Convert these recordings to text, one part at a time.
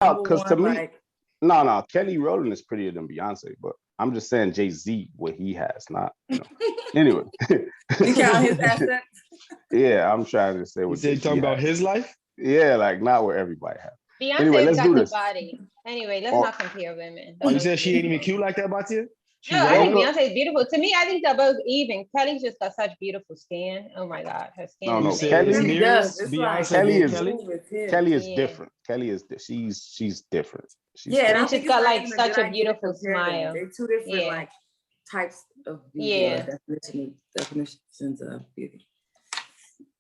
Because to me, no, Kelly Rowland is prettier than Beyonce, but I'm just saying Jay-Z, what he has, not, Anyway. You count his assets? Yeah, I'm trying to say what you're talking about his life? Yeah, like not what everybody has. Beyonce's anyway, let's got do the this. body. Anyway, let's not compare women. You said she ain't even cute like that, Batia? No, I think Beyonce is beautiful. To me, I think they're both even. Kelly's just got such beautiful skin. Oh my God, her skin. No, Kelly is different. Kelly is she's different. And she's got like such a beautiful smile. They're two different like types of beauty. Definitions of beauty.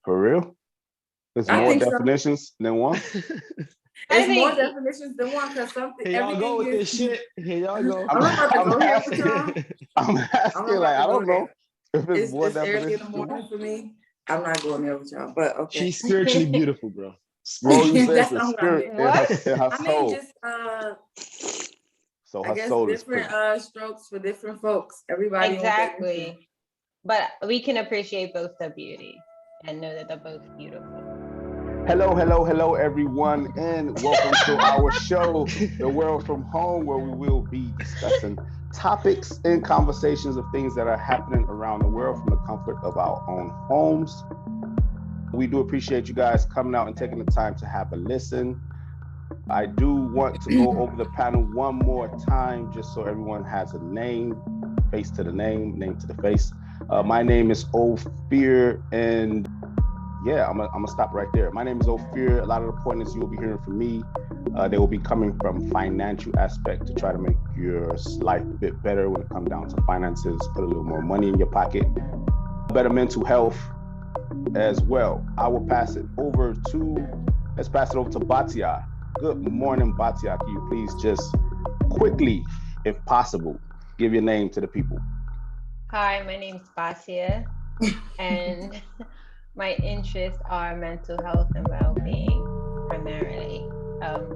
For real? There's more definitions than one. There's more definitions than one because something. Here y'all go with this shit. Here y'all go. I'm asking, like, I don't know if it's more definitions. It's early in the morning for me. I'm not going there with y'all, but okay. She's spiritually beautiful, bro. Oh, you said the spirit in her soul. So her soul is different strokes for different folks. Everybody exactly. But we can appreciate both the beauty and know that they're both beautiful. Hello, everyone, and welcome to our show, The World from Home, where we will be discussing topics and conversations of things that are happening around the world from the comfort of our own homes. We do appreciate you guys coming out and taking the time to have a listen. I do want to go over the panel one more time, just so everyone has a name, face to the name to the face. My name is Ophir, and yeah, I'm gonna stop right there. My name is Ophir. A lot of the pointers you'll be hearing from me, they will be coming from financial aspect to try to make your life a bit better when it comes down to finances, put a little more money in your pocket, better mental health as well. I will pass it over to Batia. Good morning, Batia. Can you please just quickly, if possible, give your name to the people? Hi, my name's Batia, and my interests are mental health and well-being primarily.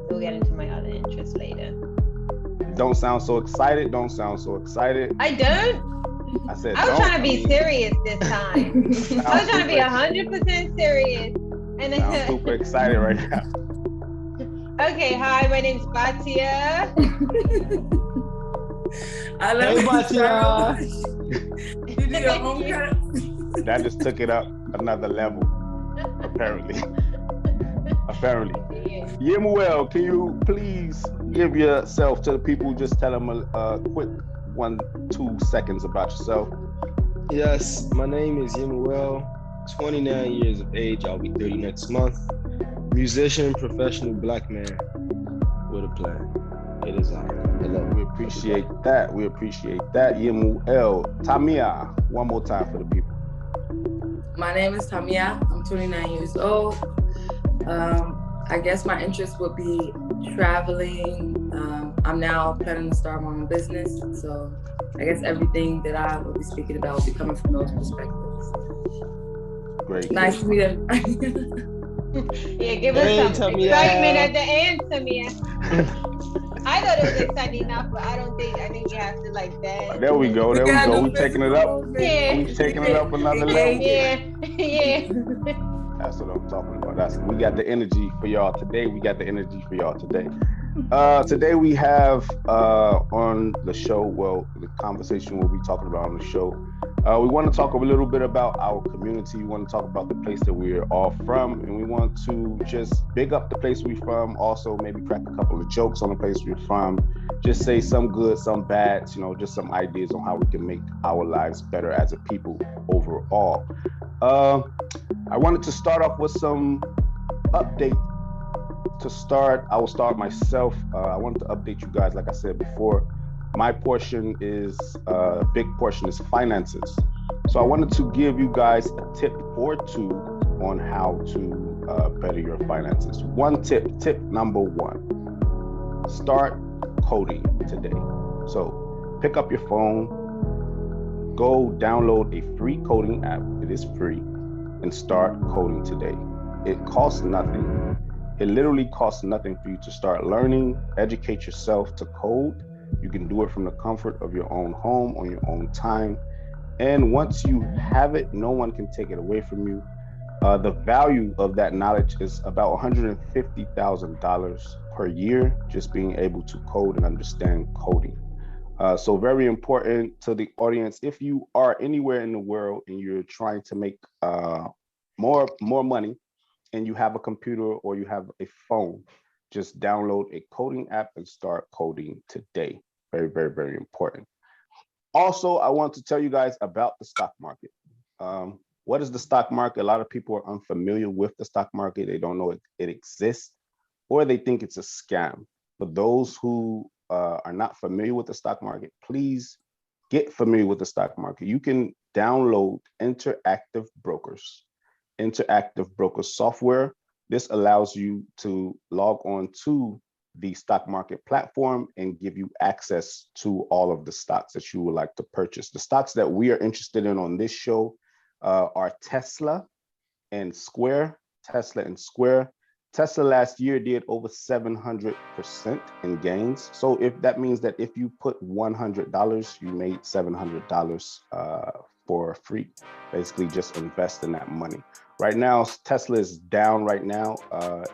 We'll get into my other interests later. Don't sound so excited. I don't. I said I was trying to be serious this time. I was trying to be 100% serious. And I'm super excited right now. Okay, hi, my name's Batia. I love Batia. You do your home cut. That just took it up another level, apparently. Yemuel, can you please give yourself to the people? Just tell them a quick 1-2 seconds about yourself. Yes, my name is Yemuel, 29 years of age. I'll be 30 next month. Musician, professional black man with a plan. It is I. Hello. We appreciate that. Yemuel. Tamia, one more time for the people. My name is Tamia. I'm 29 years old. I guess my interest would be traveling. I'm now planning to start my own business. So I guess everything that I will be speaking about will be coming from those perspectives. Great. Nice to meet you. Yeah, give us some excitement at the end, Tamia. I thought it was exciting enough, but I think you have to like that. There we go. We're taking it up. Yeah. We're taking it up another level. Yeah. That's what I'm talking about. We got the energy for y'all today. Today we have on the show, the conversation we'll be talking about on the show. We want to talk a little bit about our community. We want to talk about the place that we're all from, and we want to just big up the place we're from. Also, maybe crack a couple of jokes on the place we're from. Just say some good, some bad, just some ideas on how we can make our lives better as a people overall. I wanted to start off with some update. To start, I will start myself. I wanted to update you guys, like I said before. My portion is, a big portion is finances. So I wanted to give you guys a tip or two on how to better your finances. Tip number one, start coding today. So pick up your phone, go download a free coding app. It is free, and start coding today. It costs nothing. It literally costs nothing for you to start learning, educate yourself to code. You can do it from the comfort of your own home on your own time. And once you have it, no one can take it away from you. The value of that knowledge is about $150,000 per year, just being able to code and understand coding. So very important to the audience. If you are anywhere in the world and you're trying to make more money, and you have a computer or you have a phone, just download a coding app and start coding today. Very, very, very important. Also, I want to tell you guys about the stock market. What is the stock market? A lot of people are unfamiliar with the stock market. They don't know it exists, or they think it's a scam. For those who are not familiar with the stock market, please get familiar with the stock market. You can download interactive broker software. This allows you to log on to the stock market platform and give you access to all of the stocks that you would like to purchase. The stocks that we are interested in on this show are Tesla and Square. Tesla last year did over 700% in gains. So if that means that if you put $100, you made $700 for free. Basically just invest in that money. Right now, Tesla is down right now,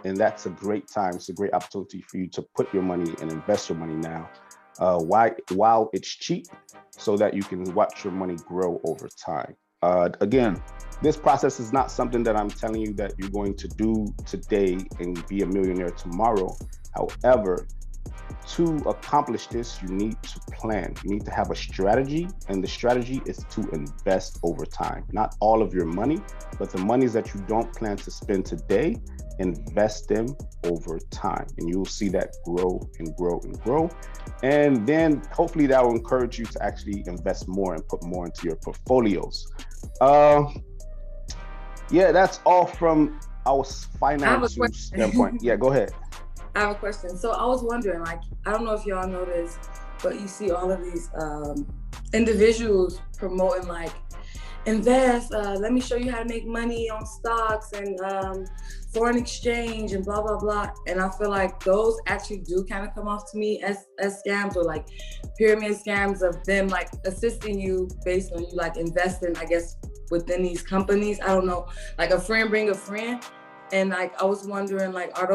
and that's a great time. It's a great opportunity for you to put your money and invest your money now while it's cheap, so that you can watch your money grow over time. Again, this process is not something that I'm telling you that you're going to do today and be a millionaire tomorrow. However, to accomplish this, you need to plan. You need to have a strategy, and the strategy is to invest over time. Not all of your money, but the monies that you don't plan to spend today, invest them over time, and you'll see that grow and grow and grow. And then hopefully that will encourage you to actually invest more and put more into your portfolios. Yeah, that's all from our financial standpoint. Yeah, go ahead. I have a question. So I was wondering, like, I don't know if y'all know this, but you see all of these individuals promoting, like, invest, let me show you how to make money on stocks and foreign exchange and blah, blah, blah. And I feel like those actually do kind of come off to me as scams, or like pyramid scams of them like assisting you based on you like investing, I guess, within these companies. I don't know, like a friend bring a friend. And like, I was wondering, like, are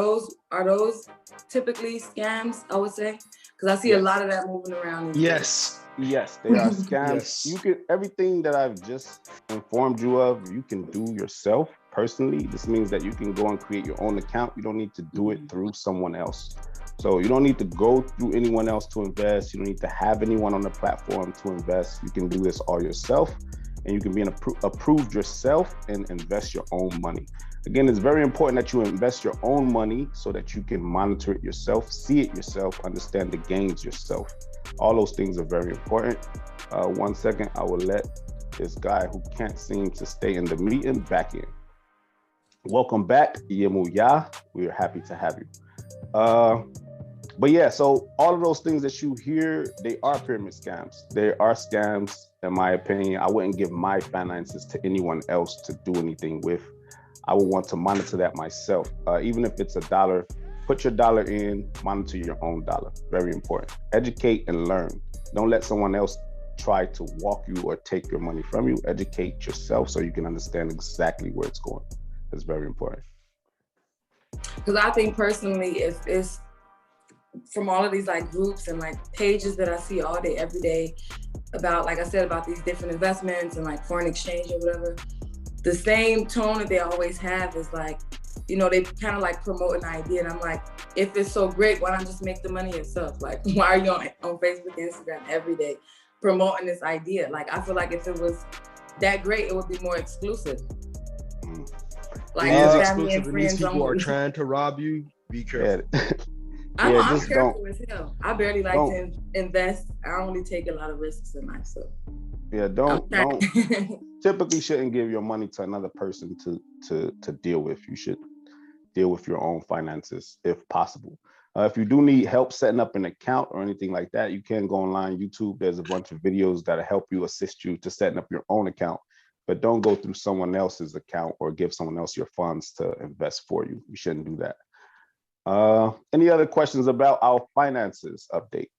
those typically scams, I would say? Because I see a lot of that moving around. Yes. Yes, they are scams. Yes. You can, everything that I've just informed you of, you can do yourself personally. This means that you can go and create your own account. You don't need to do it through someone else. So you don't need to go through anyone else to invest. You don't need to have anyone on the platform to invest. You can do this all yourself, and you can be approved yourself and invest your own money. Again, it's very important that you invest your own money so that you can monitor it yourself, see it yourself, understand the gains yourself. All those things are very important. 1 second, I will let this guy who can't seem to stay in the meeting back in. Welcome back, Yemuya. We are happy to have you. But yeah, so all of those things that you hear, they are pyramid scams. They are scams, in my opinion. I wouldn't give my finances to anyone else to do anything with. I would want to monitor that myself. Even if it's $1, put your dollar in, monitor your own dollar. Very important. Educate and learn. Don't let someone else try to walk you or take your money from you. Educate yourself so you can understand exactly where it's going. It's very important. Because I think personally, if it's from all of these like groups and like pages that I see all day, every day about, like I said, about these different investments and like foreign exchange or whatever, the same tone that they always have is like, you know, they kind of like promote an idea. And I'm like, if it's so great, why not just make the money yourself? Like, why are you on Facebook, Instagram every day promoting this idea? Like, I feel like if it was that great, it would be more exclusive. Like, family and friends. These people are trying to rob you. Be careful. I'm careful as hell. I barely like to invest. I don't really take a lot of risks in life, so. Yeah, don't typically shouldn't give your money to another person to deal with. You should deal with your own finances if possible. If you do need help setting up an account or anything like that, you can go online, YouTube. There's a bunch of videos that'll help you, assist you to setting up your own account. But don't go through someone else's account or give someone else your funds to invest for you. You shouldn't do that. Any other questions about our finances update?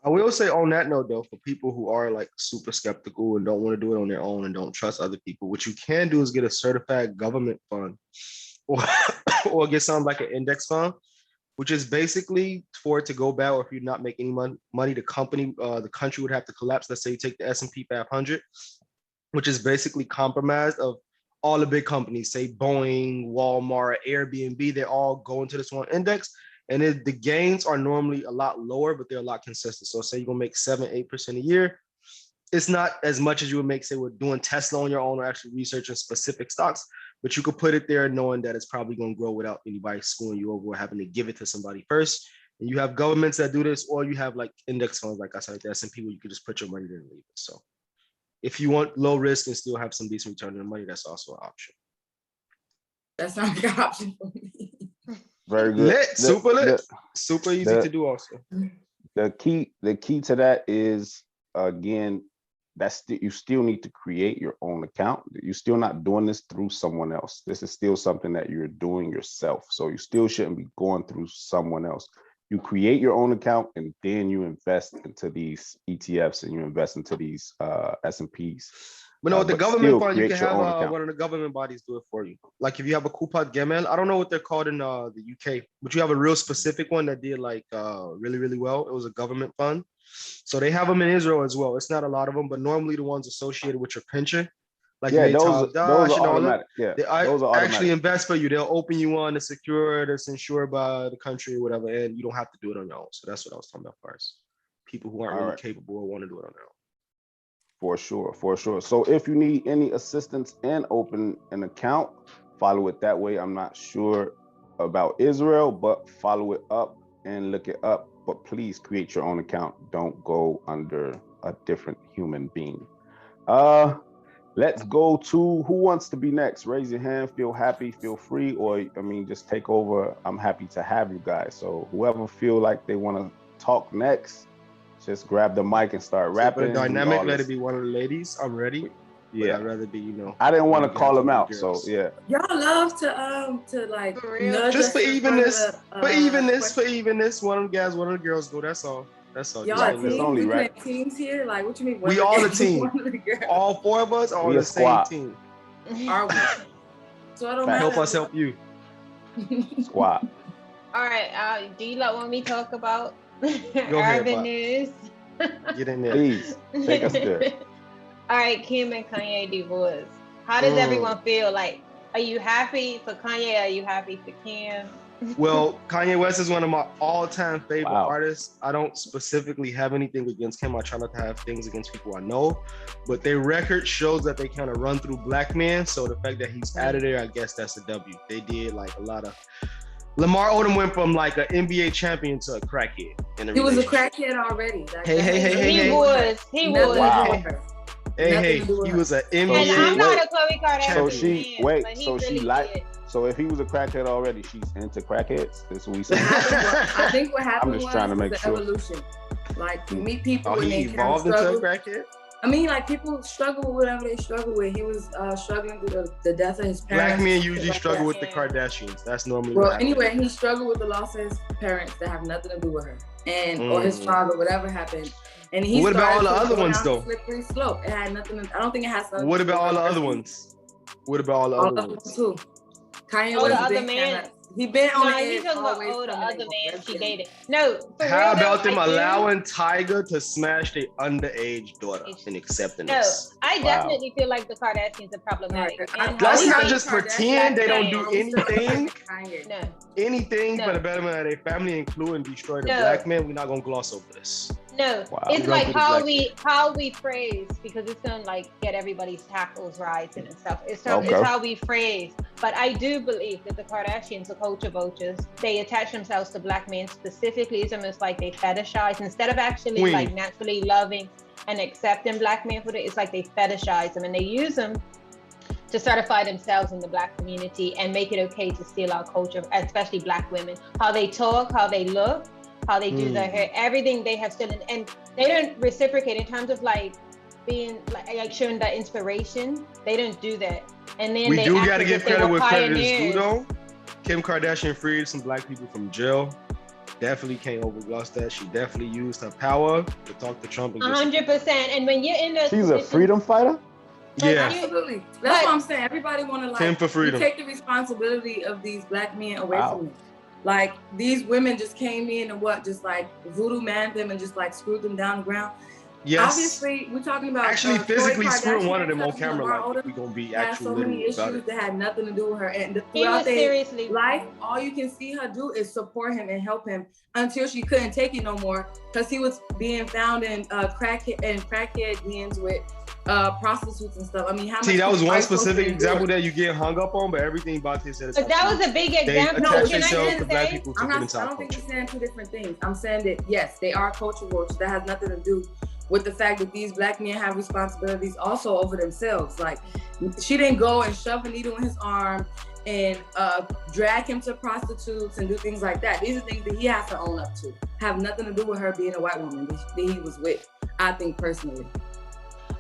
I will say on that note though, for people who are like super skeptical and don't want to do it on their own and don't trust other people, what you can do is get a certified government fund or, or get something like an index fund, which is basically for it to go bad, or if you're not making any money, the country would have to collapse. Let's say you take the S&P 500, which is basically compromised of all the big companies, say Boeing, Walmart, Airbnb, they all go into this one index. And the gains are normally a lot lower, but they're a lot consistent. So say you're gonna make 7-8% a year. It's not as much as you would make, say, with doing Tesla on your own or actually researching specific stocks, but you could put it there knowing that it's probably going to grow without anybody screwing you over or having to give it to somebody first. And you have governments that do this, or you have like index funds, like I said, like the S&P, where you could just put your money there and leave it. So if you want low risk and still have some decent return on the money, that's also an option. That's not an option for me. Very good. Super lit. Super easy to do also. The key to that is, again, you still need to create your own account. You're still not doing this through someone else. This is still something that you're doing yourself. So you still shouldn't be going through someone else. You create your own account and then you invest into these ETFs and you invest into these S&Ps. But no, the government fund, you can have one of the government bodies do it for you. Like if you have a Kupat Gemel, I don't know what they're called in the UK, but you have a real specific one that did like really, really well. It was a government fund. So they have them in Israel as well. It's not a lot of them, but normally the ones associated with your pension, like those are automatic. Yeah, those are actually invest for you. They'll open you one, it's secure, it's insured by the country or whatever, and you don't have to do it on your own. So that's what I was talking about first. People who aren't really capable or want to do it on their own. For sure. So if you need any assistance in opening an account, follow it that way. I'm not sure about Israel, but follow it up and look it up. But please create your own account. Don't go under a different human being. Let's go to who wants to be next. Raise your hand, feel happy, feel free, or just take over. I'm happy to have you guys. So whoever feel like they want to talk next, just grab the mic and start rapping. Dynamic, let it be one of the ladies. I'm ready. Yeah, I'd rather be, I didn't want to call them out, so yeah. Y'all love to like just for evenness, for evenness. One of the guys, one of the girls go. That's all. Y'all teams, only right. Teams here. Like, what you mean? We all a team. All four of us are on the same team. Are we? So I don't help us help you. Squad. All right. Do you want me to talk about urban news? Get in there, please. Take us there. All right, Kim and Kanye divorce. How does everyone feel? Like, are you happy for Kanye? Are you happy for Kim? Well, Kanye West is one of my all-time favorite artists. I don't specifically have anything against him. I try not to have things against people I know, but their record shows that they kind of run through black men. So the fact that he's out of there, I guess that's a W. They did like a lot of. Lamar Odom went from like an NBA champion to a crackhead. He was a crackhead already. Hey. He was. Wow. Hey, he was an NBA. And I'm not a Khloe Kardashian. So if he was a crackhead already, she's into crackheads. That's what we say. I think what happened I'm just trying to make the sure. Evolution. Like you meet people when they evolved kind of struggle. into a crackhead. I mean, like people struggle with whatever they struggle with. He was struggling with the death of his parents. Black men usually struggle with the Kardashians. That's normally what happens. Anyway, he struggled with the loss of his parents that have nothing to do with her, or his father, whatever happened. And he what about all the other ones though? Slippery slope. It had nothing. I don't think it has something. What about all the other ones? What about all the other ones too? Kanye was the other man. He been on the he's talking about the other man she dated. No. How about them allowing Tiger to smash their underage daughter and accepting this? No, I definitely feel like the Kardashians are problematic. Let's not just pretend they don't do anything. Anything for the betterment of their family, including destroy the black man. We're not gonna gloss over this. No, it's like how we phrase, because it's gonna like get everybody's tackles right and stuff. It's how we phrase. But I do believe that the Kardashians are culture vultures. They attach themselves to black men specifically. It's almost like they fetishize instead of actually like naturally loving and accepting black men for it. It's like they fetishize them and they use them to certify themselves in the black community and make it okay to steal our culture, especially black women. How they talk, how they look, how they do their hair, everything they have stolen, and they don't reciprocate in terms of like being like showing that inspiration. They don't do that. And then we do got to give credit where credit is due though. Kim Kardashian freed some black people from jail. definitely can't overgloss that. She definitely used her power to talk to Trump. 100%. And when you're in those She's a freedom fighter? Yeah. Absolutely. That's what I'm saying. Everybody want to Tim for freedom. take the responsibility of these black men away from them. Like these women just came in and just like voodoo man them and just like screwed them down the ground. Yes. Obviously, we're talking about actually physically screwing one of them on camera. Like we're gonna be had so many issues that had nothing to do with her. And throughout their life, all you can see her do is support him and help him until she couldn't take it no more because he was being found in crackhead dens with prostitutes and stuff. I mean, how much? See, that was one specific example that you get hung up on, but everything Batia said is. But that was a big example. No, can I just say? I don't think you're saying two different things. I'm saying that yes, they are culture wars. That has nothing to do with the fact that these black men have responsibilities also over themselves. Like, she didn't go and shove a needle in his arm and drag him to prostitutes and do things like that. These are things that he has to own up to. Have nothing to do with her being a white woman that he was with, I think personally.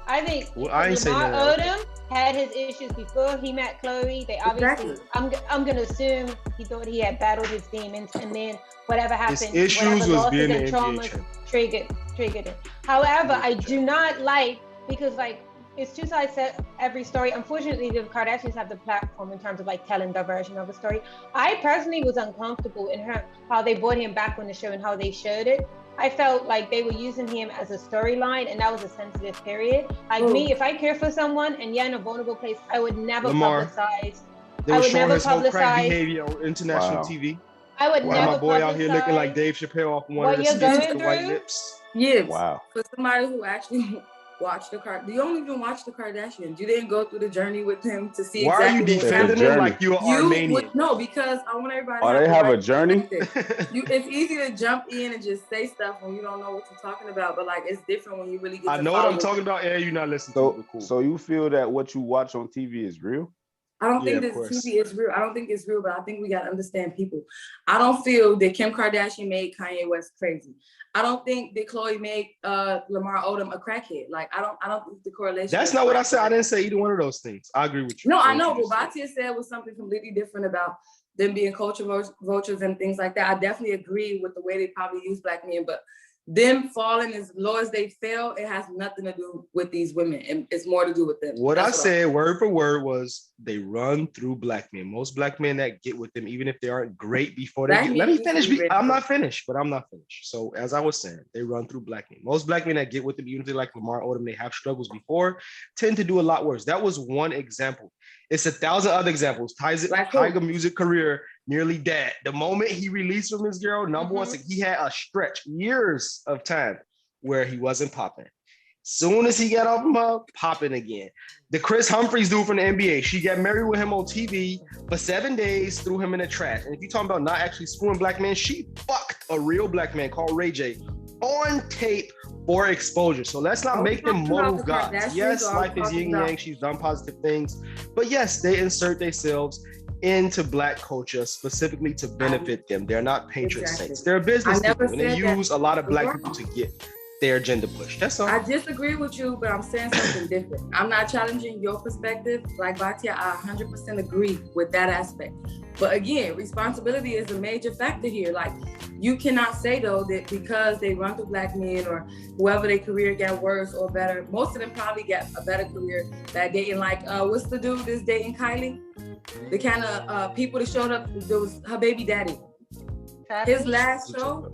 I think Lamar Odom had his issues before he met Chloe. They obviously, I'm gonna assume he thought he had battled his demons, and then whatever happened, his issues was being an traumas triggered it. However, I do not like, because like it's two sides to every story. Unfortunately, the Kardashians have the platform in terms of like telling their version of a story. I personally was uncomfortable in how they brought him back on the show and how they showed it. I felt like they were using him as a storyline, and that was a sensitive period. Like me, if I care for someone and you're in a vulnerable place, I would never publicize. They were showing his whole crack behavior on international TV. I would never my boy out here looking like Dave Chappelle off one of the sticks with the white lips. Yes. Wow. For somebody who actually watched you don't even watch the Kardashians. You didn't go through the journey with him to see. Why are you defending them like you're Armenian? No, because I want everybody. Oh, they have a journey. It's easy to jump in and just say stuff when you don't know what you're talking about, but like it's different when you really get. I know what I'm talking about, and you're not listening. So you feel that what you watch on TV is real? I don't think that TV is real. I don't think it's real, but I think we got to understand people. I don't feel that Kim Kardashian made Kanye West crazy. I don't think that Khloe made Lamar Odom a crackhead. Like I don't think the correlation. That's not what I said. I didn't say either one of those things. I agree with you. No, I know. What Batia said was something completely different about them being culture vultures and things like that. I definitely agree with the way they probably use black men, but them falling as low as they fell, it has nothing to do with these women. And it's more to do with them. What I said word for word was they run through black men. Most black men that get with them, even if they aren't great before they get, let me finish. I'm not finished. So as I was saying, they run through black men. Most black men that get with them, even if they like Lamar Odom, they have struggles before, tend to do a lot worse. That was one example. It's 1,000 other examples. Tiger music career nearly dead. The moment he released from his girl, number one, he had a stretch, years of time where he wasn't popping. Soon as he got off him up, popping again. The Chris Humphries dude from the NBA, she got married with him on TV for 7 days, threw him in the trash. And if you're talking about not actually screwing black men, she fucked a real black man called Ray J on tape for exposure. So let's not make them moral gods. Yes, life is yin yang. She's done positive things. But yes, they insert themselves into black culture specifically to benefit them. They're not patron saints. They're business people, and they use a lot of black people to get their agenda pushed. That's all. I disagree with you, but I'm saying something different. I'm not challenging your perspective. Like Batia, I 100% agree with that aspect. But again, responsibility is a major factor here. Like, you cannot say though that because they run through black men or whoever their career got worse or better, most of them probably got a better career that dating like, what's the dude that's dating Kylie? The kind of people that showed up, there was her baby daddy. His last show,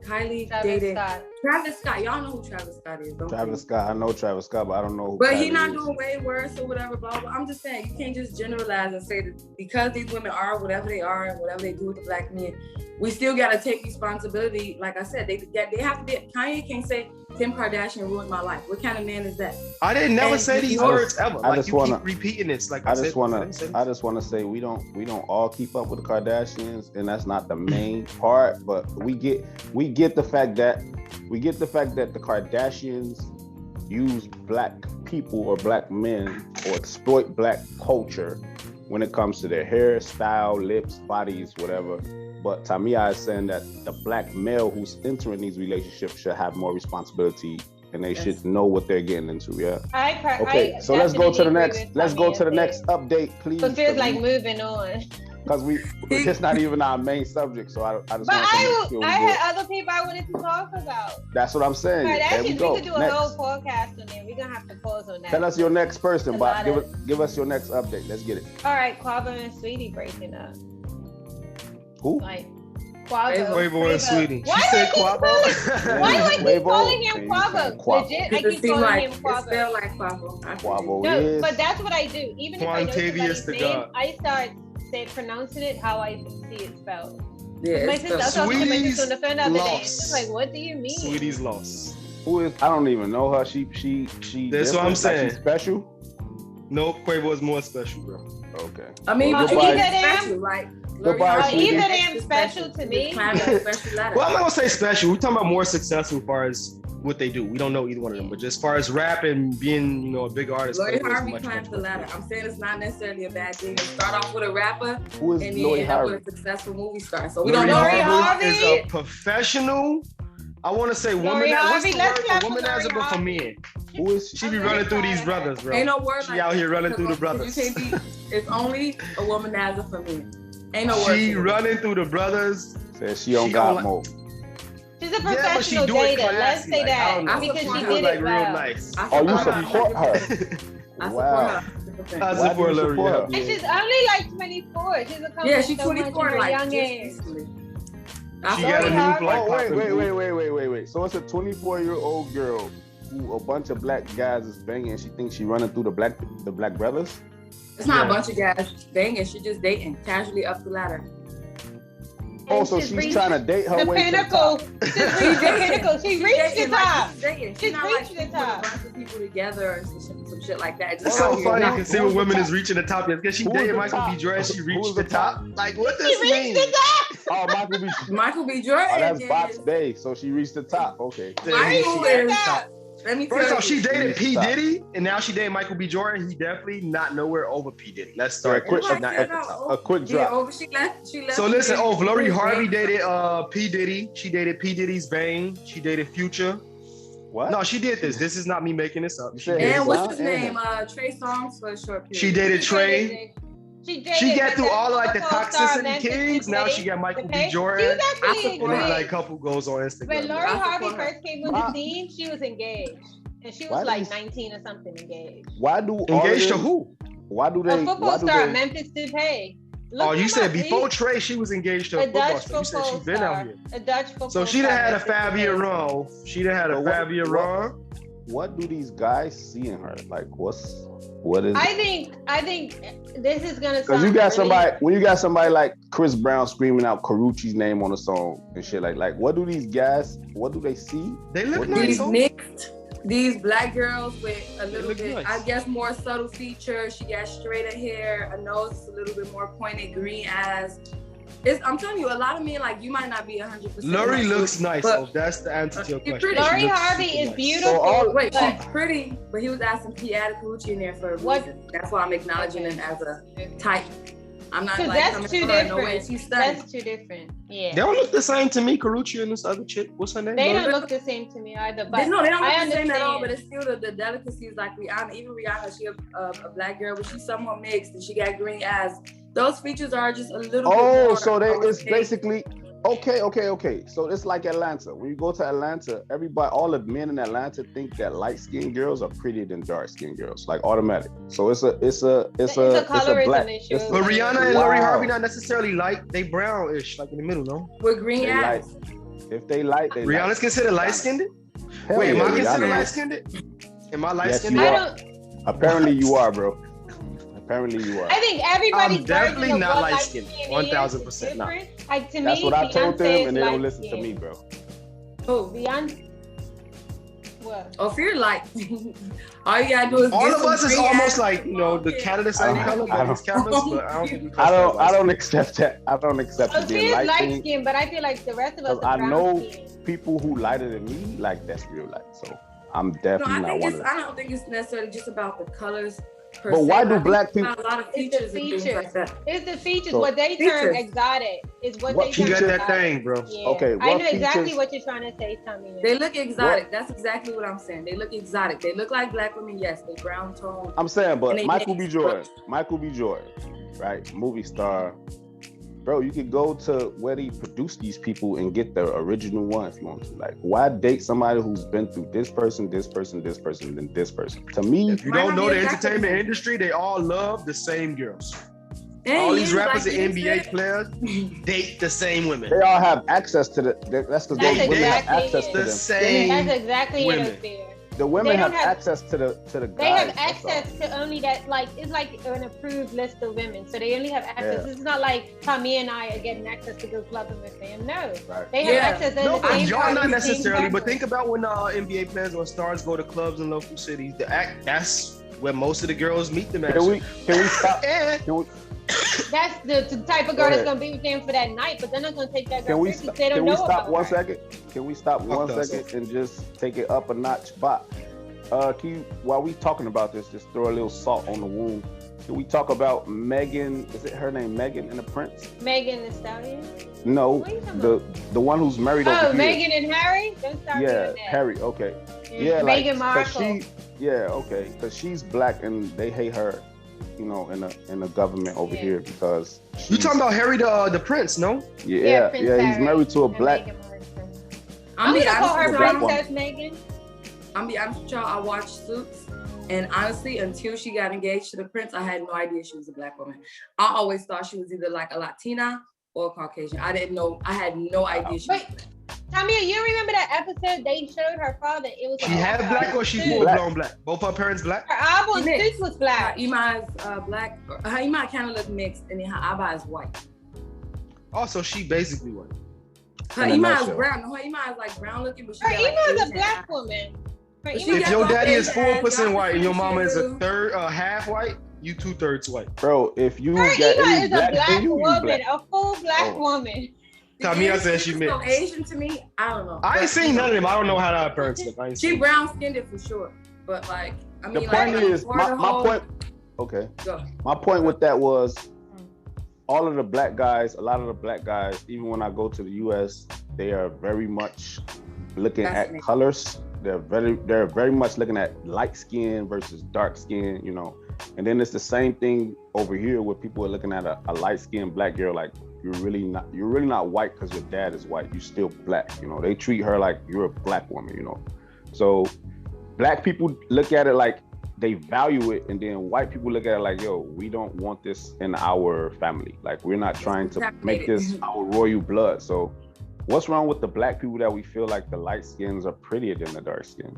Kylie dated Travis Scott. Y'all know who Travis Scott is, don't Travis Scott. I know Travis Scott, but I don't know who But he's not doing way worse or whatever, blah, blah. I'm just saying, you can't just generalize and say that because these women are whatever they are and whatever they do with the black men, we still got to take responsibility. Like I said, they have to be, Kanye can't say, Kim Kardashian ruined my life. What kind of man is that? I didn't never say these words ever. I just keep repeating this. Like I just want to say we don't all keep up with the Kardashians, and that's not the main part. But we get the fact that the Kardashians use black people or black men or exploit black culture when it comes to their hair, style, lips, bodies, whatever. But Tamia is saying that the black male who's entering these relationships should have more responsibility and they should know what they're getting into. Yeah. Okay. So let's go to the next. Let's go to the next update, please. So it feels like moving on. because it's not even our main subject. So I just. But I had other people I wanted to talk about. That's what I'm saying. We could do a whole podcast on there. We're gonna have to pause on that. Tell us your next person, but give us your next update. Let's get it. All right, Quavo and Sweetie breaking up. Who? Like Quavo. Quavo and Sweetie. Why do I keep calling him Quavo? Legit, I keep calling him Quavo. It spelled like Quavo. Quavo No, is. but that's what I do. Even if I know Quantavious somebody's the name, God. I start pronouncing it how I see it spelled. Yeah, My sister, I was talking to my sister on the phone the other day. She's like, "What do you mean?" Sweetie's lost. Who is? I don't even know her. She. That's what I'm saying. Like she's special. No, Quavo is more special, bro. Okay. I mean, Well, but goodbye. special, like. Goodbye, Sweetie. Either damn special to me. Well, I'm not gonna say special. We're talking about more successful as far as what they do. We don't know either one of them, but just as far as rap and being, you know, a big artist. Lori Quavo is Harvey much climbs the more ladder. I'm saying it's not necessarily a bad thing to start off with a rapper Who is and then Lori end up Harvey? with a successful movie star. So we Lori don't know. Harvey is a professional. I want to say Lori Harvey, let's clap for womanizer, but for Lori men. Who is? She be running through these brothers, bro. Ain't no word She like out that. here running through the brothers. You can't be. It's only a womanizer for men. Ain't no word. She for it. running through the brothers. Says she don't She got don't more. She's a Yeah, but she professional do it dater. Let's classy. say Like, I don't that know. because She she do did like it real well. nice. Oh, you support her? I support Wow. her. I Why support do you Lori support her? Harvey. And she's only like 24. She's accomplished Yeah, she's so much 24, in her like young just age. recently. She Lori got a Harvey. move like Oh, popping. wait. So it's a 24-year-old girl who a bunch of black guys is banging. She thinks she running through the black brothers. It's not Yeah. a bunch of guys banging. She just dating casually up the ladder. Oh, And so she's she's reached trying to date her the way pinnacle. to She's reached the pinnacle. She reached the dating, like, top. she's dating. She's not reached like the top. Put a bunch of people together or some shit like that. It's Just so out here. funny. You Who's can see the when women top? is reaching the top. Because she Who's dated the Michael top? B. Jordan. She Who's reached the the top. top? Like, what She this reached mean? the top. Oh, Michael B. Michael B. Jordan. Oh, that's is- Box Day. So she reached the top. Okay. Michael She at the is- top. Let me tell First you. off, she dated P. Stop. Diddy, and now she dating Michael B. Jordan. He definitely not nowhere over P. Diddy. Let's start. Yeah, quick- She's not at the top. A quick Yeah, drop. over. She left. So listen, Lori Harvey dated P. Diddy. She dated P. Diddy's Bane. She dated Future. What? No, she did this. This is not me making this up. She Yeah, did And this. what's his Yeah. name? Trey Songz for a short period. She dated Trey. She dated. She got through the all like the football star toxicity Memphis kings. Now Depay. she got Michael B. She Jordan. was actually support And then her. like couple goes on Instagram. When Lori I Harvey support her. first came on the scene, she was engaged. And she Why was like does- 19 or something engaged. Why do all of Engaged to them- who? Why do A they? football Why do star, they? Memphis Depay. Look Oh, you him said up, before please. Trey, she was engaged to a A football Dutch star. You said football she's been star. out here. A Dutch football So she done star, had a Memphis 5-year Depay. run. She done had a But what- 5-year what- run. What do these guys see in her? Like, what is? I think this is gonna Because sound you got really- somebody when you got somebody like Chris Brown screaming out Karuchi's name on a song and shit like what do these guys? What do they see? They look What nice. These huh? mixed, these black girls with a little look bit, nice. I guess, more subtle features. She got straighter hair, a nose that's a little bit more pointed, green eyes. I'm telling you, a lot of men, like, you might not be 100%. Lori looks nice. but- So that's the answer to your She's question. pretty. She Lori looks Harvey super is nice. beautiful. So all- Wait, but- she's pretty, but he was asking P. added Karuchi in there for a What- reason. That's why I'm acknowledging him as a type. I'm not 'Cause like that's coming too for her, no way. different. She's stunning. That's too different. They Yeah. don't look the same to me, Karuchi and this other chick. What's her name? They Lori? don't look the same to me either. But No, they don't I look the same at all, understand. but it's still the delicacies like Rihanna. Even Rihanna, she a black girl, but she's somewhat mixed and she got green eyes. Those features are just a little bit Oh, more. so it's okay. basically okay. So it's like Atlanta. When you go to Atlanta, all the men in Atlanta think that light skinned girls are prettier than dark skinned girls, like automatic. So it's a colorism black. issue. it's a- But Rihanna and Lori Wow. Harvey not necessarily light. They brownish, like in the middle, no? With green They eyes. If they light, they Rihanna's light. considered light skinned? Hell Wait, am yeah, I considered Rihanna light is. skinned? Am I light Yes, skinned? you I are. don't. Apparently you are, bro. Apparently you are. I think everybody's I'm definitely version of not what light-skinned. light skin 1000% is not. different. Like to That's me, what I told Beyonce them, is and they don't light listen to skin. me, bro. Who? Beyonce. What? Oh, fear light. All you gotta do is All get of some us is green almost eyes. like, the Canada same I color, don't- but it's Canada's, but I don't think we I don't accept that. I don't accept Oh, it she being is light light skinned. skin, but I feel like the rest of us Because are I brown know skin. people who lighter than me, like that's real light. So I'm No, definitely I not think one it's. of I them. don't think it's necessarily just about the colors. Per But se. why I do think black it's people? about a lot of It's the features and things features. like that. It's the features. So- what they term Features. exotic is what What they She term got that exotic. thing, bro. Yeah. Okay, I what know exactly features- what you're trying to say, Tommy. They look exotic. That's exactly what I'm saying. They look exotic. They look like black women. Yes, they brown tone. I'm saying, but And they Michael mix. B. Jordan, right? Movie star, bro, you could go to where they produce these people and get the original one if you want to. Like, why date somebody who's been through this person, this person, this person, and then this person? To me, if you don't know the entertainment industry, they all love the same girls. All these rappers and NBA players date the same women. They all have access to that's because those women have access to them. That's exactly it. The women have access to the guys. They have access to only that, like, it's like an approved list of women. So they only have access. It's not like Tommy and I are getting access to go clubbing with them. No. Right. They have access to no, but y'all not necessarily, but think about when NBA players or stars go to clubs in local cities. That's where most of the girls meet them at. Can we stop? That's the type of girl that's gonna be with them for that night, but they're not gonna take that girl because they don't know about her. Can we stop 1 second? Can we stop 1 second and just take it up a notch? But while we talking about this, just throw a little salt on the wound. Can we talk about Megan? Is it her name, Megan and the Prince? Megan Thee Stallion? No, the one who's married over here. Oh, Megan and Harry? Don't start doing that. Harry. Okay. Yeah, Meghan Markle. Okay, because she's black and they hate her. You know, in the government over here because you talking about Harry the Prince, no? Yeah, he's married to a black. I'm gonna call her Princess Megan. I'm be honest with y'all. I watched Suits, and honestly, until she got engaged to the Prince, I had no idea she was a black woman. I always thought she was either like a Latina or a Caucasian. I didn't know. I had no idea she was black. Tamia, you remember that episode they showed her father? It was she half black or she full blown black? Both her parents black? Her Abba's Suits was black. Her Ima's black. Her Ima kind of looked mixed, and then her Abba is white. Also, she basically white. Her Ima is brown. No, her Ima is like brown looking, but she her Ima is a black woman. If your daddy is 4% white and your mama is a third, half white, you 2/3 white. Bro, if you her got Ima any is black a black in you, woman, black. a full black woman. Tamia said she mixed. So Asian to me, I don't know. I ain't seen none of them. I don't know how her parents look. She brown skinned for sure, but like, I mean, the point is, my point. Okay. Go. My point with that was, all of the black guys, a lot of the black guys, even when I go to the U.S., they are very much looking at colors. They're very much looking at light skin versus dark skin, you know. And then it's the same thing over here where people are looking at a light skinned black girl like, you're really not white because your dad is white. You're still black, you know. They treat her like you're a black woman, you know. So black people look at it like they value it, and then white people look at it like, yo, we don't want this in our family. Like, we're not trying to make this our royal blood. So what's wrong with the black people that we feel like the light skins are prettier than the dark skin?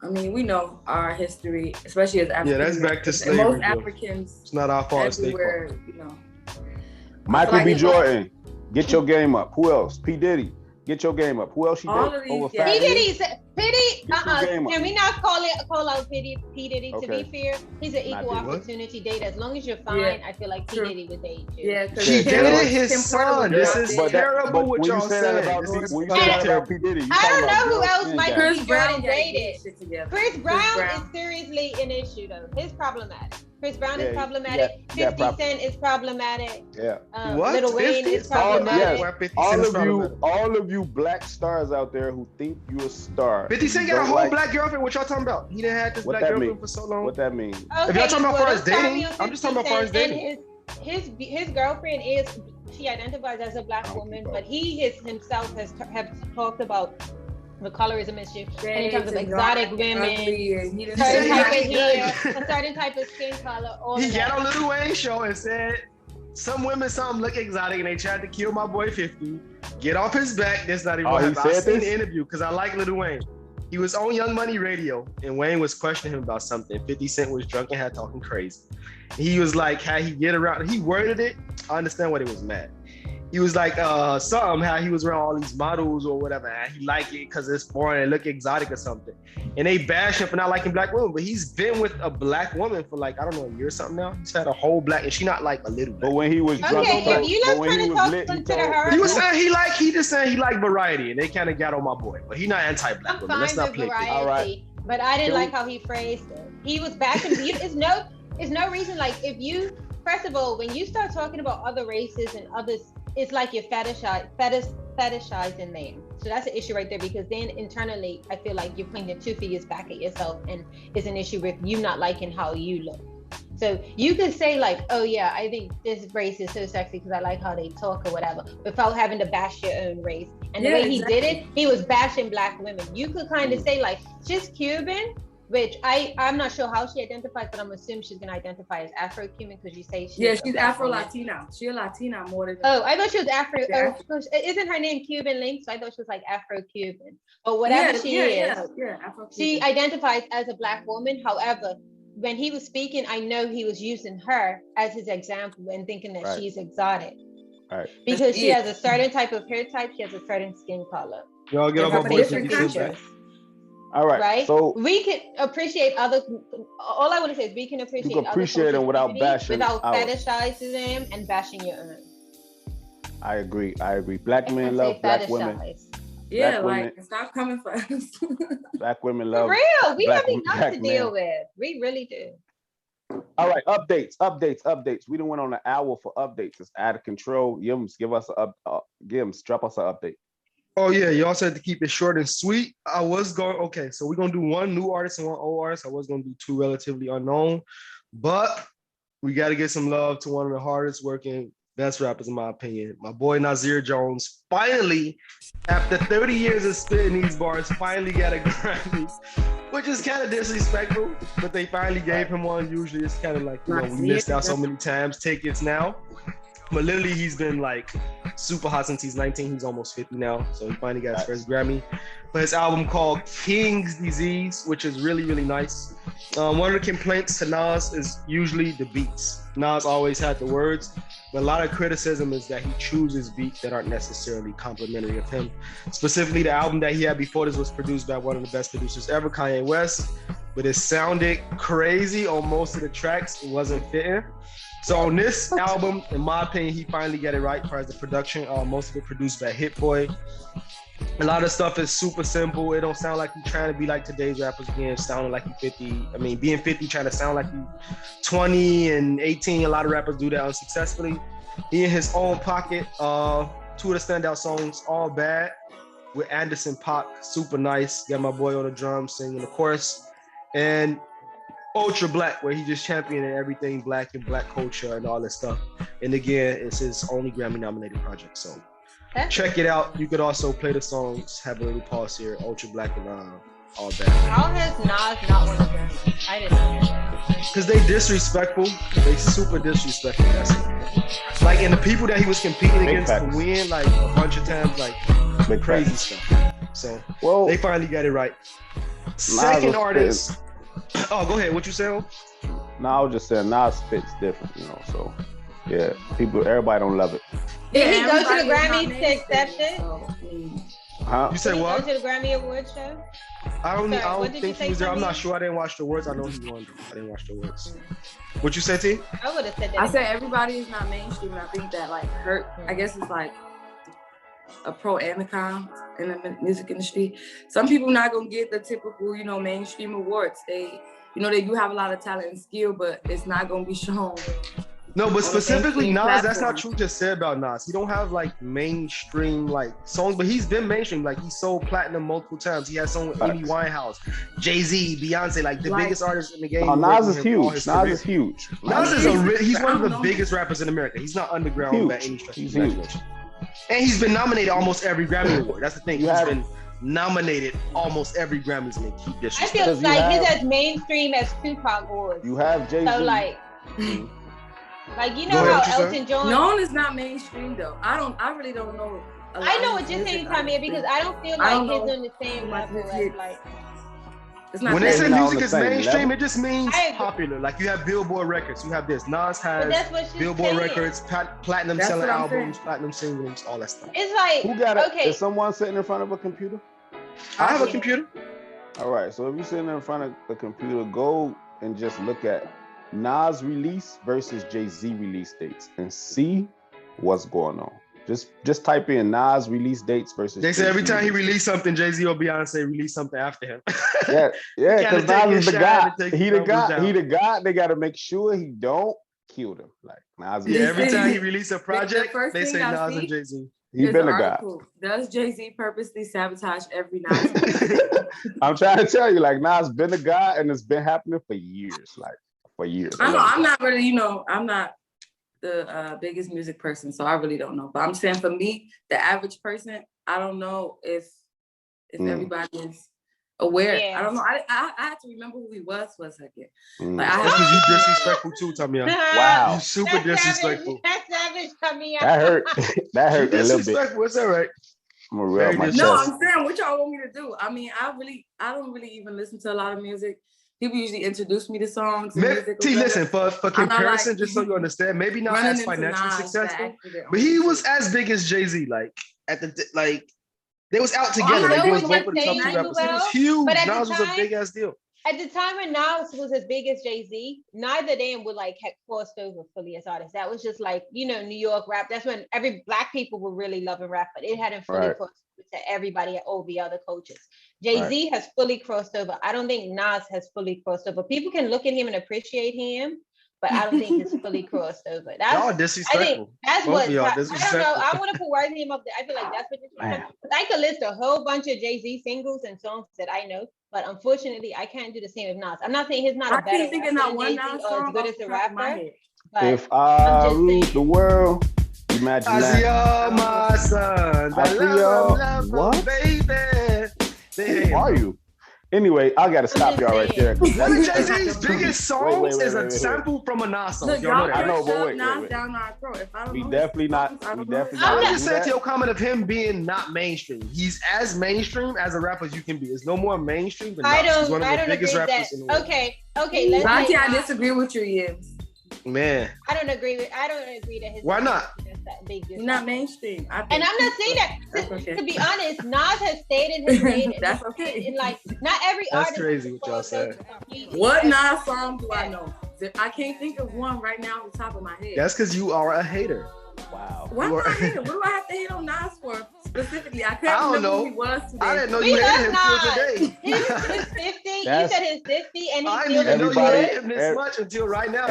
I mean, we know our history, especially as Africans. Yeah, that's back to slavery. Most Africans, it's not our fault. everywhere, you know. Michael B. Jordan, get your game up. Who else? P. Diddy, get your game up. Who else you did? Over P. Diddy, can we not call out P. Diddy? To be fair, he's an equal opportunity date. As long as you're fine, I feel like P. Diddy would date you. Yeah, because he dated his son. This is terrible what y'all said. I don't know who else Michael B. Jordan dated. Chris Brown is seriously an issue though. He's problematic. Chris Brown is problematic. 50 Cent is problematic. Yeah. Little Wayne is problematic. All of you black stars out there who think you a star. 50 Cent got a whole black girlfriend. What y'all talking about? He didn't have this black girlfriend for so long. What that mean? If y'all talking about first dating, I'm just talking about first dating. His girlfriend she identifies as a black woman, but he himself has talked about the colorism issue, and in terms of exotic women, a certain type of hair, a certain type of skin color. He got on Lil Wayne show and said, some women, some look exotic, and they tried to kill my boy 50. Get off his back. That's not even what happened. I seen the interview because I like Lil Wayne. He was on Young Money Radio, and Wayne was questioning him about something. 50 Cent was drunk and had talking crazy. He was like, how he get around, he worded it. I understand what he was mad. He was like, something, how he was around all these models or whatever, and he liked it because it's foreign and look exotic or something. And they bash him for not liking black women, but he's been with a black woman for like, I don't know, a year or something now. He's had a whole black, and she not like a little black. But when he was drunk, if you not trying to talk, consider her. He was saying he just saying he liked variety, and they kind of got on my boy, but he not anti-black women. Let's not play variety, all right. But I didn't like how he phrased it. He was back and it's no reason, like, if you, first of all, when you start talking about other races and others, it's like you're fetishizing them. So that's an issue right there, because then internally, I feel like you're pointing two fingers back at yourself, and it's an issue with you not liking how you look. So you could say like, oh yeah, I think this race is so sexy because I like how they talk or whatever, without having to bash your own race. And the way he did it, he was bashing Black women. You could kind of say like, she's Cuban, which I'm not sure how she identifies, but I'm assuming she's gonna identify as Afro-Cuban because you say she's Afro-Latina. She's a Latina more than. Oh, I thought she was Afro. Yeah. Oh, isn't her name Cuban Link? So I thought she was like Afro-Cuban. But whatever she is, Afro-Cuban. She identifies as a Black woman. However, when he was speaking, I know he was using her as his example and thinking that she's exotic. Right. Because she has a certain type of hair type, she has a certain skin color. Y'all get off my voice and features. All right. Right. So we can appreciate other. All I want to say is we can appreciate them without bashing, without fetishizing them and bashing your own. I agree. Black men love Black women. Yeah, like stop coming for us. Black women love. For real, we have enough to deal with. We really do. All right, updates. We done went on an hour for updates. It's out of control. Yims, drop us an update. Oh yeah, y'all said to keep it short and sweet. So we're gonna do one new artist and one old artist. I was gonna do two relatively unknown, but we gotta get some love to one of the hardest working best rappers in my opinion. My boy Nasir Jones finally, after 30 years of spitting these bars, finally got a Grammy, which is kind of disrespectful, but they finally gave him one. Usually it's kind of like, we missed out so many times, tickets now. But literally he's been like super hot since he's 19. He's almost 50 now. So he finally got his first Grammy for his album called King's Disease, which is really, really nice. One of the complaints to Nas is usually the beats. Nas always had the words, but a lot of criticism is that he chooses beats that aren't necessarily complimentary of him. Specifically, the album that he had before this was produced by one of the best producers ever, Kanye West, but it sounded crazy on most of the tracks. It wasn't fitting. So on this album, in my opinion, he finally got it right as far as the production. Most of it produced by Hit Boy. A lot of stuff is super simple. It don't sound like he's trying to be like today's rappers again, sounding like he's 50. I mean, being 50, trying to sound like he's 20 and 18. A lot of rappers do that unsuccessfully. He in his own pocket. Two of the standout songs, All Bad with Anderson .Paak, super nice. Got my boy on the drums singing the chorus. And Ultra Black, where he just championing everything black and black culture and all that stuff. And again, it's his only Grammy nominated project. So check it out. You could also play the songs, have a little pause here. Ultra Black and All Bad. How has Nas not won a Grammy? I didn't know that. Because they disrespectful. They super disrespectful. That's it. Like, and the people that he was competing against to win, like a bunch of times, like crazy stuff. So they finally got it right. Second artist. Oh, go ahead. What you saying? No, I was just saying Nas spits different, so yeah, everybody don't love it. Did he go to the Grammys to accept it? Huh? You said what? Go to the Grammy Awards show? I don't think he was there. I'm not sure. I didn't watch the awards. I know he won. I didn't watch the awards. What you said, T? I would have said that. I said everybody is not mainstream, and I think that like hurt. I guess it's like a pro and a con in the music industry. Some people not gonna get the typical, mainstream awards. They do have a lot of talent and skill, but it's not gonna be shown. No, but specifically Nas, that's not true just said about Nas. He don't have like mainstream like songs, but he's been mainstream. Like he sold platinum multiple times. He has songs with Amy Winehouse, Jay-Z, Beyonce, like the biggest artists in the game. Nas is huge. He's one of the biggest rappers in America. He's not underground by any stretch. He's huge. And he's been nominated almost every Grammy Award. That's the thing. He's been nominated almost every Grammys and they keep this. I feel like he's as mainstream as Tupac was. You have Jay-Z. So like how Elton John. Known is not mainstream though. I really don't know. I know what you're saying, Tamia, because I don't feel like he's on the same level as like. When they say music is mainstream, it just means popular. Like you have Billboard records, you have this. Nas has Billboard records, platinum selling albums, platinum singles, all that stuff. It's like, who got it? Is someone sitting in front of a computer? I have a computer. All right, so if you're sitting in front of the computer, go and just look at Nas release versus Jay-Z release dates and see what's going on. Just type in Nas release dates versus. They say every time he released something, Jay-Z or Beyonce release something after him. yeah, because Nas is the guy. He the guy. They got to make sure he don't kill them. Like Nas. Yeah, every time he release a project, they say Nas and Jay-Z. He been a guy. Does Jay-Z purposely sabotage every Nas? I'm trying to tell you, like Nas been a guy, and it's been happening for years. Like for years. I know I'm not really, I'm not the biggest music person, so I really don't know. But I'm saying for me, the average person, I don't know if everybody is aware. Yeah. I don't know. I had to remember who he was for a second. Like, because you disrespectful too, Tamia. Wow. You super disrespectful. That's savage, Tamia. That hurt. That hurt a little bit. Disrespectful. It's all right. I'm gonna rub my chest. No, I'm saying, what y'all want me to do? I mean, I don't really even listen to a lot of music. People usually introduce me to songs. Listen, for comparison, just so you understand, maybe not as financially successful, but he was as big as Jay-Z. They was out together. They was both of the top 2 rappers. He was huge. Nas was a big ass deal. At the time when Nas was as big as Jay-Z, neither of them would have crossed over fully as artists. That was just New York rap. That's when every Black people were really loving rap, but it hadn't fully crossed over to everybody at all the other cultures. Jay-Z has fully crossed over. I don't think Nas has fully crossed over. People can look at him and appreciate him, but I don't think he's fully crossed over. Y'all disrespectful. I think that's what. I don't know. I want to put words in him up there. I feel like that's what disrespectful. I could list a whole bunch of Jay-Z singles and songs that I know, but unfortunately, I can't do the same with Nas. I'm not saying he's not a better rapper not one Nas or as good as a rapper. If I rule the world, imagine that. You're my son. I love what? Baby. Who are you? Anyway, I gotta stop y'all right there. One of Jay-Z's biggest songs is a sample from a Nas song. Look, y'all know that. I know, but wait. Down our throat. If I don't We know definitely not. I'm just saying to your comment of him being not mainstream. He's as mainstream as a rapper as you can be. There's no more mainstream than Nas. He's one of the biggest rappers in the world. Okay. Let's say I disagree with you, Yibs. Man, I don't agree that his. Why not? He's not mainstream. And I'm not saying that. To be honest, Nas has stayed in his lane. That's okay. And not every artist. That's crazy what y'all said. What Nas song do I know? I can't think of one right now off the top of my head. That's because you are a hater. Wow. Why am I a hater? What do I have to hate on Nas for specifically? I can't remember who he was today. I didn't know you hated him till today. He's 50. You said he's 50 and he's I didn't know you hated him this much until right now.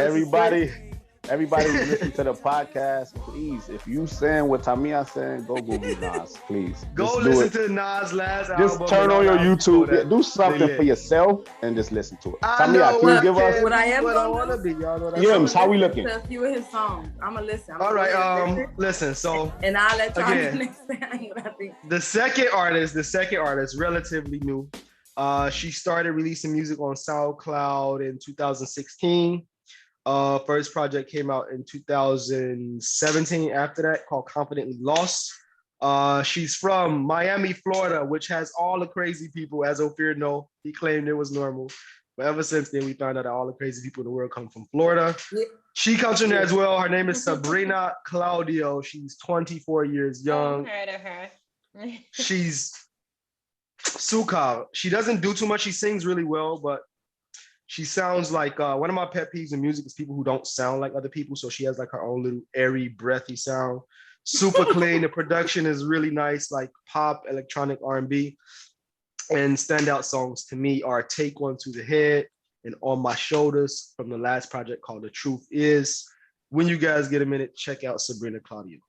Everybody who's listening to the podcast, please, if you saying what Tamia saying, go Google Nas, please. Go listen to Nas' last album. Just turn on your YouTube. Do something for yourself and just listen to it. Tamia, can you give us what I am what I want to be? Y'all know that. Yims, how we looking? A few of his songs. I'm gonna listen. All right. Listen. So. And I'll let y'all next time what I think. The second artist, relatively new. She started releasing music on SoundCloud in 2016. First project came out in 2017 after that, called Confidently Lost. She's from Miami, Florida, which has all the crazy people, as Ophir know. He claimed it was normal. But ever since then, we found out that all the crazy people in the world come from Florida. Yeah. She comes from there as well. Her name is Sabrina Claudio. She's 24 years young. I've heard of her. She's Sukal. She doesn't do too much. She sings really well, but she sounds like one of my pet peeves in music is people who don't sound like other people. So she has her own little airy, breathy sound. Super clean. The production is really nice, like pop, electronic, R&B. And standout songs to me are Take One to the Head and On My Shoulders from the last project called The Truth Is. When you guys get a minute, check out Sabrina Claudio.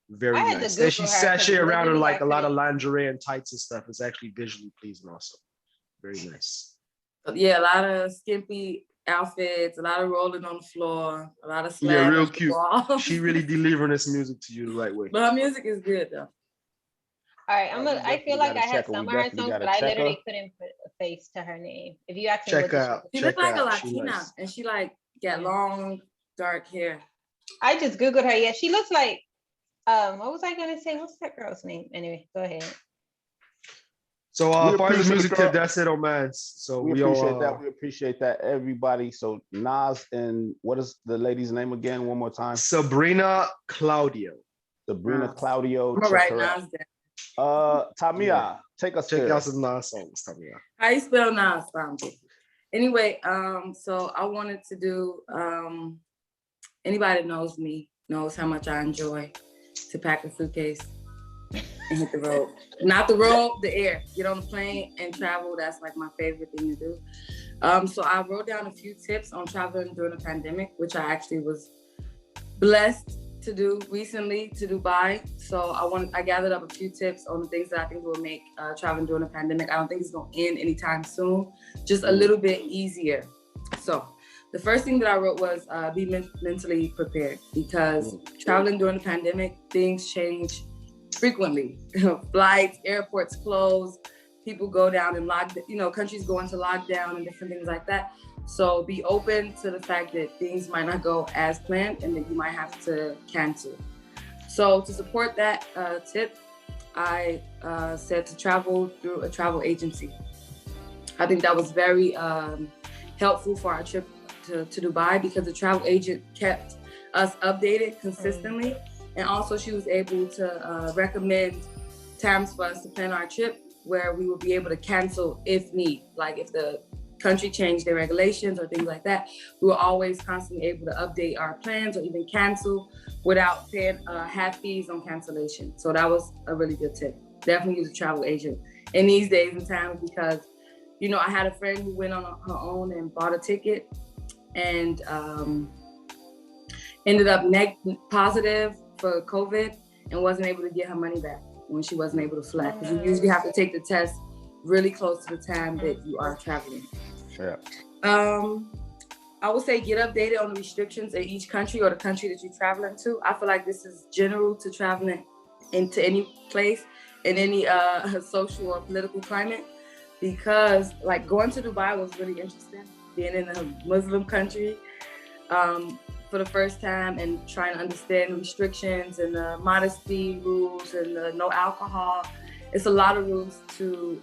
Very nice. And she sashay around in a lot of lingerie and tights and stuff. It's actually visually pleasing also. Very nice. Yeah, a lot of skimpy outfits, a lot of rolling on the floor, a lot of slap. Yeah, real cute. She really delivering this music to you the right way. But her music is good though. All right, I feel like I have some of her songs, but I literally couldn't put a face to her name. If you ask me, she looks like a Latina, and she got long, dark hair. I just googled her. Yeah, she looks like. What was I gonna say? What's that girl's name? Anyway, go ahead. So far as the music tip, that's it on mine. So we appreciate that. We appreciate that, everybody. So Nas and what is the lady's name again? One more time. Sabrina Claudio. Sabrina Claudio. All right, Nas. Tamia, take us. Check out some Nas songs, Tamia. How you spell Nas? Anyway, so I wanted to do. Anybody that knows me knows how much I enjoy to pack a suitcase and hit the road. Not the road, the air. Get on the plane and travel. That's my favorite thing to do. So I wrote down a few tips on traveling during the pandemic, which I actually was blessed to do recently to Dubai. So I gathered up a few tips on the things that I think will make traveling during the pandemic. I don't think it's going to end anytime soon. Just a little bit easier. So the first thing that I wrote was be mentally prepared, because traveling during the pandemic, things change frequently. Flights, airports close, people go down and countries go into lockdown and different things like that. So be open to the fact that things might not go as planned and that you might have to cancel. So to support that tip, I said to travel through a travel agency. I think that was very helpful for our trip to Dubai, because the travel agent kept us updated consistently. And also she was able to recommend times for us to plan our trip where we would be able to cancel if need. Like if the country changed their regulations or things like that, we were always constantly able to update our plans or even cancel without paying half fees on cancellation. So that was a really good tip. Definitely use a travel agent in these days and times, because I had a friend who went on her own and bought a ticket and ended up positive for COVID and wasn't able to get her money back when she wasn't able to fly. Because you usually have to take the test really close to the time that you are traveling. Sure. I would say get updated on the restrictions in each country or the country that you're traveling to. I feel like this is general to traveling into any place in any social or political climate, because like going to Dubai was really interesting, being in a Muslim country for the first time and trying to understand the restrictions and the modesty rules and the no alcohol. It's a lot of rules to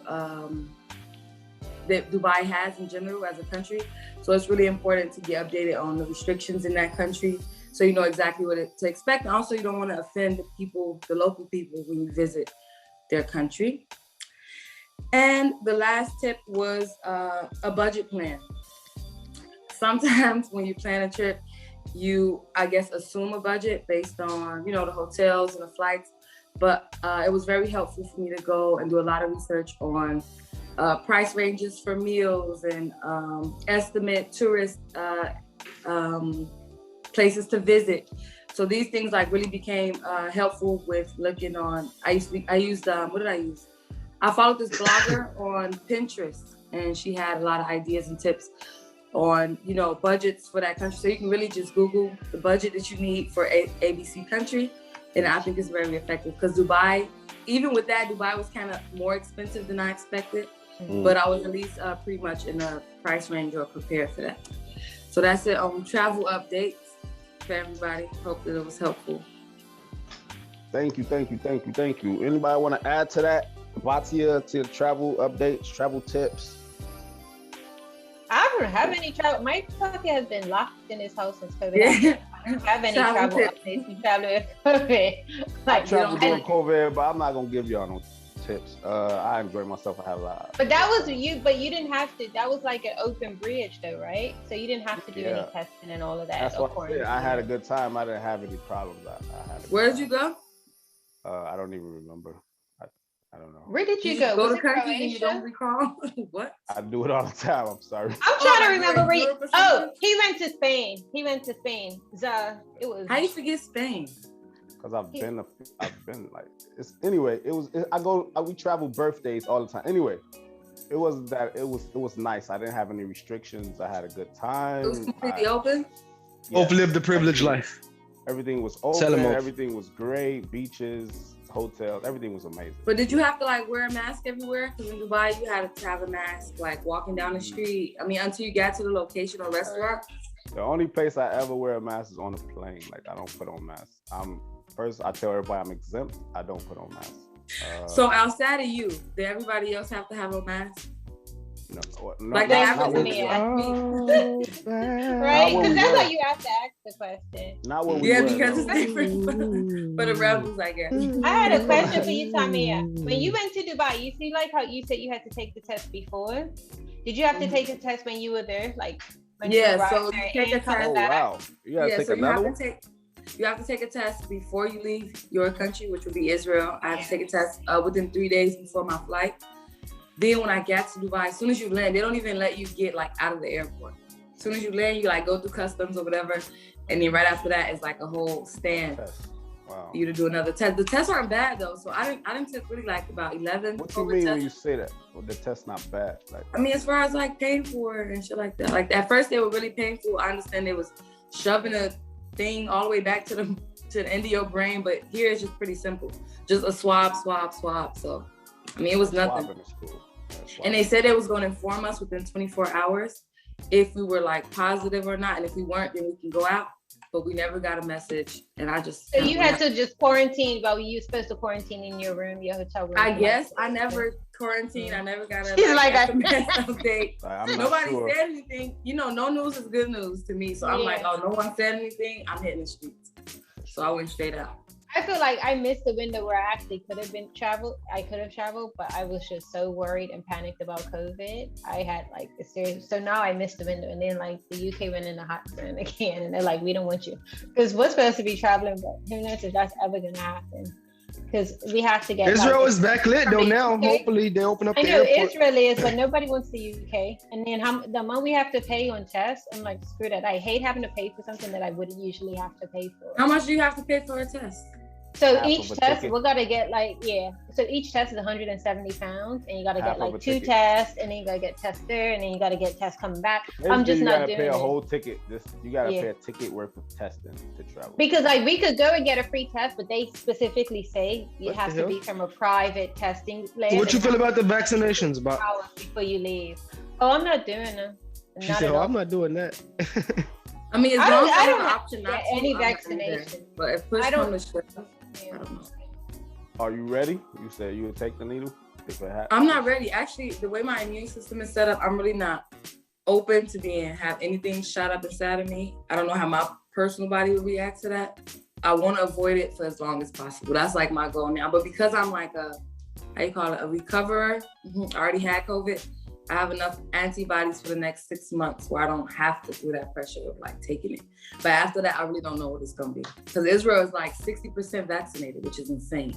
that Dubai has in general as a country. So it's really important to get updated on the restrictions in that country, so you know exactly what to expect. And also you don't want to offend the local people when you visit their country. And the last tip was a budget plan. Sometimes when you plan a trip, you, I guess, assume a budget based on, the hotels and the flights. But it was very helpful for me to go and do a lot of research on price ranges for meals and estimate tourist places to visit. So these things like really became helpful with looking on. I used what did I use? I followed this blogger on Pinterest, and she had a lot of ideas and tips on, budgets for that country. So you can really just Google the budget that you need for ABC country. And I think it's very effective, because Dubai, even with that, Dubai was kind of more expensive than I expected. But I was at least pretty much in a price range or prepared for that. So that's it on travel updates for everybody. Hope that it was helpful. Thank you. Anybody want to add to that? Vatia, to travel updates, travel tips? I don't have any travel. My puppy has been locked in his house since COVID. Yeah. I don't have any travel updates. We travel with COVID. I traveled during COVID, but I'm not gonna give y'all no tips. I enjoyed myself. I had a lot. But that was you. But you didn't have to. That was like an open bridge, though, right? So you didn't have to do any testing and all of that. That's what I said. I had a good time. I didn't have any problems. Where did you go? I don't even remember. I don't know. Where did you go? Go to countries and you don't recall? What? I do it all the time. I'm sorry. I'm trying to remember where you. Oh, he went to Spain. It was. How you forget Spain? Because I've been like. Anyway. We travel birthdays all the time. Anyway, it was nice. I didn't have any restrictions. I had a good time. It was completely open. Hope live the privileged life. Everything was open. Everything was great. Beaches, hotels, everything was amazing. But did you have to wear a mask everywhere? Because in Dubai, you had to have a mask walking down the street. I mean, until you got to the location or restaurant. The only place I ever wear a mask is on a plane. I don't put on masks. First, I tell everybody I'm exempt. I don't put on masks. So outside of you, did everybody else have to have a mask? No, that happened to me. Right? Because that's how you have to ask the question. Not what we because it's different for the rebels, I guess. I had a question for you, Tamia. When you went to Dubai, you see how you said you had to take the test before? Did you have to take the test when you were there? When so you take a test. Oh, wow. You have to take another one? You have to take a test before you leave your country, which would be Israel. I had to take a test within 3 days before my flight. Then when I got to Dubai, as soon as you land, they don't even let you get out of the airport. As soon as you land, you go through customs or whatever. And then right after that is a whole stand. Wow. for you to do another test. The tests aren't bad though, so I didn't took really like about 11. What do you mean when you say that? Well, the test's not bad. Like, I mean, as far as like paying for it and shit like that. Like at first they were really painful. I understand they was shoving a thing all the way back to the end of your brain, but here it's just pretty simple. Just a swab. So I mean, it was nothing. And they said they was going to inform us within 24 hours if we were like positive or not, and if we weren't, then we can go out. But we never got a message, and I just. So you had to just quarantine, but you were supposed to quarantine in your room, your hotel room. I guess I never quarantined. I never got a update. Nobody said anything. You know, no news is good news to me. So I'm like, oh, no one said anything. I'm hitting the streets. So I went straight out. I feel like I missed the window where I actually could have traveled, but I was just so worried and panicked about COVID. I had like a serious, so now I missed the window. And then like the UK went in the hot zone again, and they're like, we don't want you. Because we're supposed to be traveling, but who knows if that's ever gonna happen. Because we have to get Israel is backlit though now. Hopefully they open up the airport. I know Israel is, but nobody wants the UK. And then the amount we have to pay on tests, I'm like, screw that. I hate having to pay for something that I wouldn't usually have to pay for. How much do you have to pay for a test? So each test, we're gonna get so each test is 170 pounds, and you gotta get like 2 tests, and then you gotta get tests there, and then you gotta get tests coming back. I'm just not doing it. You gotta pay a whole ticket. You gotta pay a ticket worth of testing to travel. Because like we could go and get a free test, but they specifically say it has to be from a private testing lab. So what you feel about the vaccinations? About hours before you leave? Oh, I'm not doing them. She said, "Oh, I'm not doing that." I mean, as long as I don't have have option not to, any vaccination. But if push comes to shove, I don't know. Are you ready? You said you would take the needle if it happens. I'm not ready. Actually, the way my immune system is set up, I'm really not open to have anything shot up inside of me. I don't know how my personal body would react to that. I want to avoid it for as long as possible. That's like my goal now. But because I'm like a recoverer, I already had COVID. I have enough antibodies for the next 6 months where I don't have to feel that pressure of like taking it. But after that, I really don't know what it's gonna be. Because Israel is like 60% vaccinated, which is insane.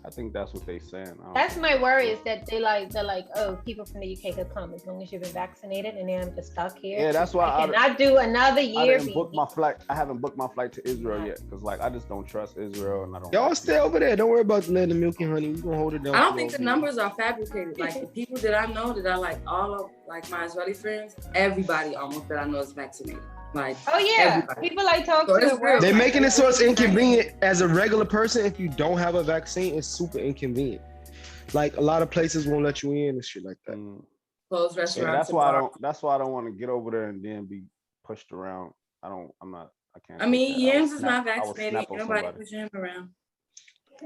I think that's what they're saying. That's my worry is that they're like, oh, people from the UK could come as long as you've been vaccinated, and then I'm just stuck here. Yeah, that's why I cannot do another year. I haven't booked my flight to Israel yet because like I just don't trust Israel, and I don't. Y'all stay over there. Don't worry about letting the milk and honey. We gonna hold it down. I don't think the numbers are fabricated. Like the people that I know, that I like, all of like my Israeli friends, everybody almost that I know is vaccinated. Like, oh yeah, everybody. People like talk to the world. They're making it so it's inconvenient as a regular person. If you don't have a vaccine, it's super inconvenient. Like a lot of places won't let you in and shit like that. Closed restaurants. Yeah, that's why I don't want to get over there and then be pushed around. I can't. I mean, Yams is not vaccinated. Nobody pushing him around.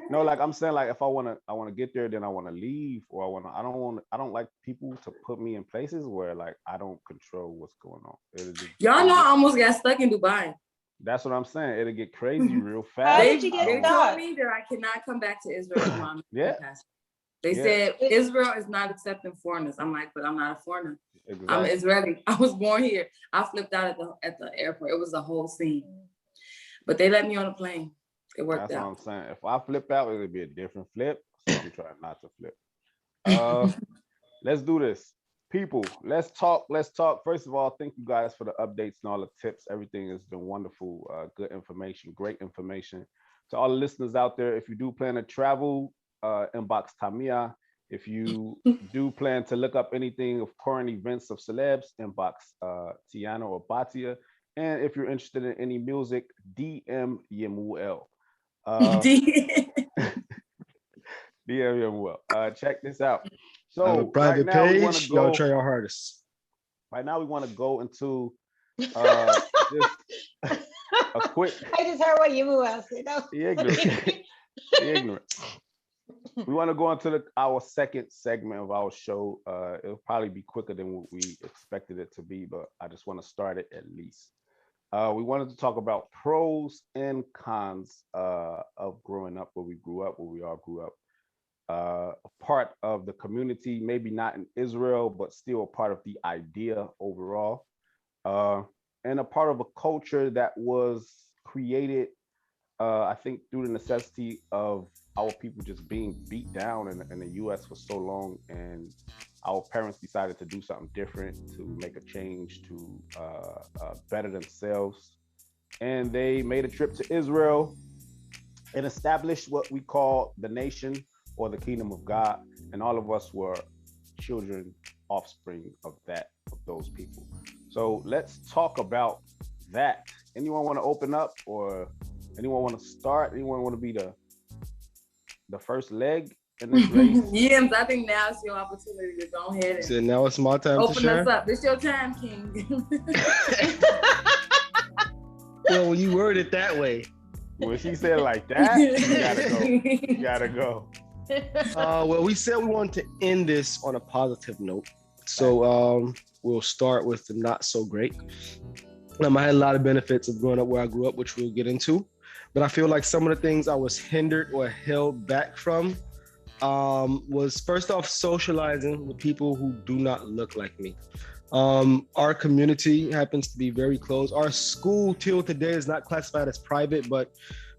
No, like I'm saying, like if I wanna get there, then I wanna leave, or I don't like people to put me in places where like I don't control what's going on. Y'all know I almost got stuck in Dubai. That's what I'm saying. It'll get crazy real fast. How did you get stuck? They told me that I cannot come back to Israel. Yeah. They said Israel is not accepting foreigners. I'm like, but I'm not a foreigner. Exactly. I'm Israeli. I was born here. I flipped out at the airport. It was a whole scene. But they let me on a plane. It worked out. That's what I'm saying. If I flip out, it'll be a different flip. So I'm trying not to flip. Let's do this. People, let's talk. First of all, thank you guys for the updates and all the tips. Everything has been wonderful. Good information, great information. To all the listeners out there, if you do plan to travel, inbox Tamia. If you do plan to look up anything of current events of celebs, inbox Tiana or Batia. And if you're interested in any music, DM Yemuel. DM Yemuel. Check this out. So private page, y'all try your hardest. Right now we want to go into just a quick. I just heard what Yemuel said. Ignorant. We want to go into our second segment of our show. It'll probably be quicker than what we expected it to be, but I just want to start it at least. We wanted to talk about pros and cons of growing up where we all grew up. A part of the community, maybe not in Israel, but still a part of the idea overall. And a part of a culture that was created, I think, through the necessity of our people just being beat down in the US for so long, and our parents decided to do something different, to make a change, to better themselves. And they made a trip to Israel and established what we call the nation or the kingdom of God. And all of us were children, offspring of those people. So let's talk about that. Anyone want to open up, or anyone want to start? Anyone want to be the first leg in this race? Yams, I think now it's your opportunity to go ahead and So now it's my time to open share. us up. It's your time, King. Well, when you word it that way. When she said it like that, you gotta go. You gotta go. Well, we said we wanted to end this on a positive note. So we'll start with the not so great. I had a lot of benefits of growing up where I grew up, which we'll get into. But I feel like some of the things I was hindered or held back from was, first off, socializing with people who do not look like me. Our community happens to be very close. Our school till today is not classified as private, but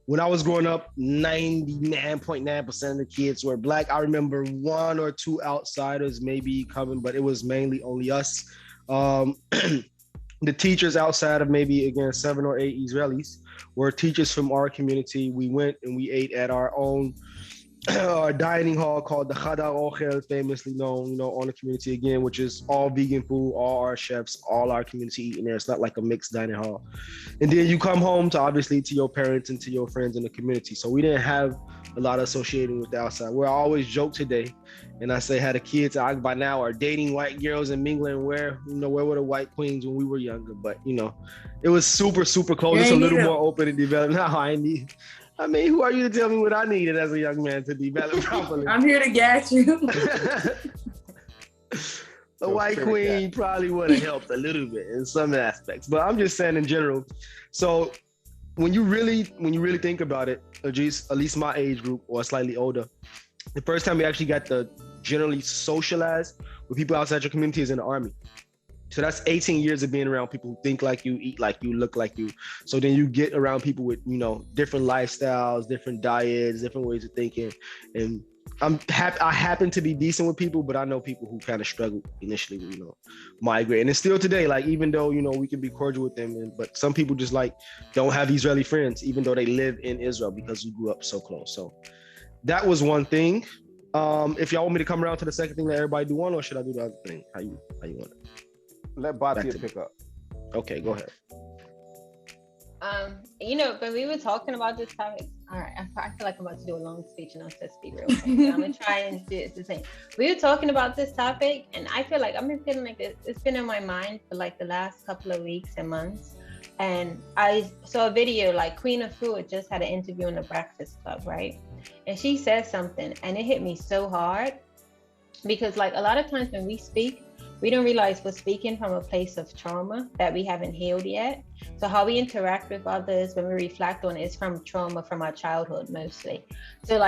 when I was growing up, 99.9% of the kids were Black. I remember one or two outsiders maybe coming, but it was mainly only us. The teachers outside of maybe, again, 7 or 8 Israelis were teachers from our community. We went and we ate at our own our dining hall called the Chadar Ochel, famously known, on the community again, which is all vegan food, all our chefs, all our community eating there. It's not like a mixed dining hall. And then you come home to, obviously, to your parents and to your friends in the community. So we didn't have a lot associating with the outside. Where I always joke today, and I say how the kids by now are dating white girls and mingling where were the white queens when we were younger? But it was super, super close. It's a little more open and developed now. Who are you to tell me what I needed as a young man to develop properly? I'm here to gas you. A white queen probably would have helped a little bit in some aspects, but I'm just saying in general. So when you really think about it, at least my age group or slightly older, the first time you actually got to generally socialize with people outside your community is in the Army. So that's 18 years of being around people who think like you, eat like you, look like you. So then you get around people with, different lifestyles, different diets, different ways of thinking. And I happen to be decent with people, but I know people who kind of struggle initially with, migrating. And still today, like, even though, we can be cordial with them, but some people just don't have Israeli friends, even though they live in Israel because we grew up so close. So that was one thing. If y'all want me to come around to the second thing that everybody do one, or should I do the other thing? How you want it? Let Batia pick up. Okay, go ahead. But we were talking about this topic. All right, I feel like I'm about to do a long speech and I'm supposed to speak real quick. So I'm gonna try and do it the same. We were talking about this topic, and I feel like I've been feeling like it's been in my mind for like the last couple of weeks and months. And I saw a video, like Queen of Food just had an interview in the Breakfast Club, right? And she said something, and it hit me so hard because, like, a lot of times when we speak, we don't realize we're speaking from a place of trauma that we haven't healed yet. So how we interact with others, when we reflect on it, is from trauma from our childhood mostly. So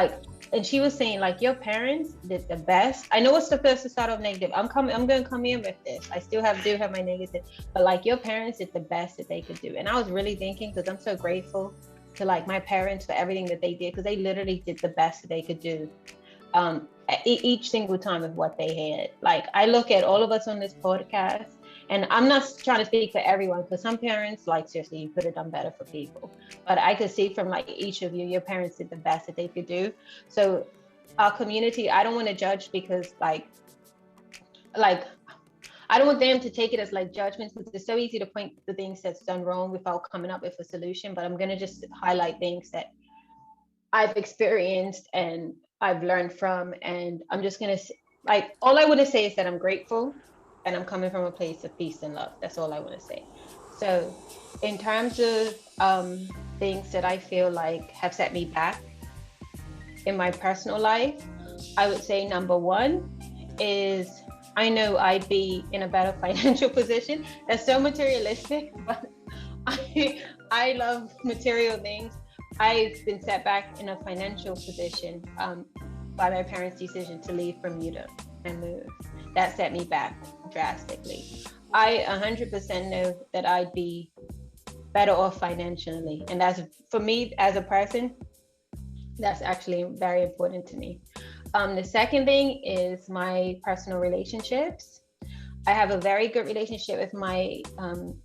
and she was saying, like, your parents did the best. I know it's the first to start off negative. I'm going to come in with this. I still do have my negative, but like, your parents did the best that they could do. And I was really thinking, because I'm so grateful to like my parents for everything that they did, because they literally did the best that they could do. Each single time of what they had. Like, I look at all of us on this podcast, and I'm not trying to speak for everyone, because some parents, like, seriously, you could have done better for people. But I could see from like each of you, your parents did the best that they could do. So our community, I don't want to judge, because like I don't want them to take it as like judgments, because it's so easy to point the things that's done wrong without coming up with a solution. But I'm going to just highlight things that I've experienced and I've learned from, and I'm just gonna all I want to say is that I'm grateful, and I'm coming from a place of peace and love. That's all I want to say. So in terms of things that I feel like have set me back in my personal life, I would say number one is, I know I'd be in a better financial position. That's so materialistic, but I love material things. I've been set back in a financial position by my parents' decision to leave Bermuda and move. That set me back drastically. I 100% know that I'd be better off financially. And that's, for me as a person, that's actually very important to me. The second thing is my personal relationships. I have a very good relationship with my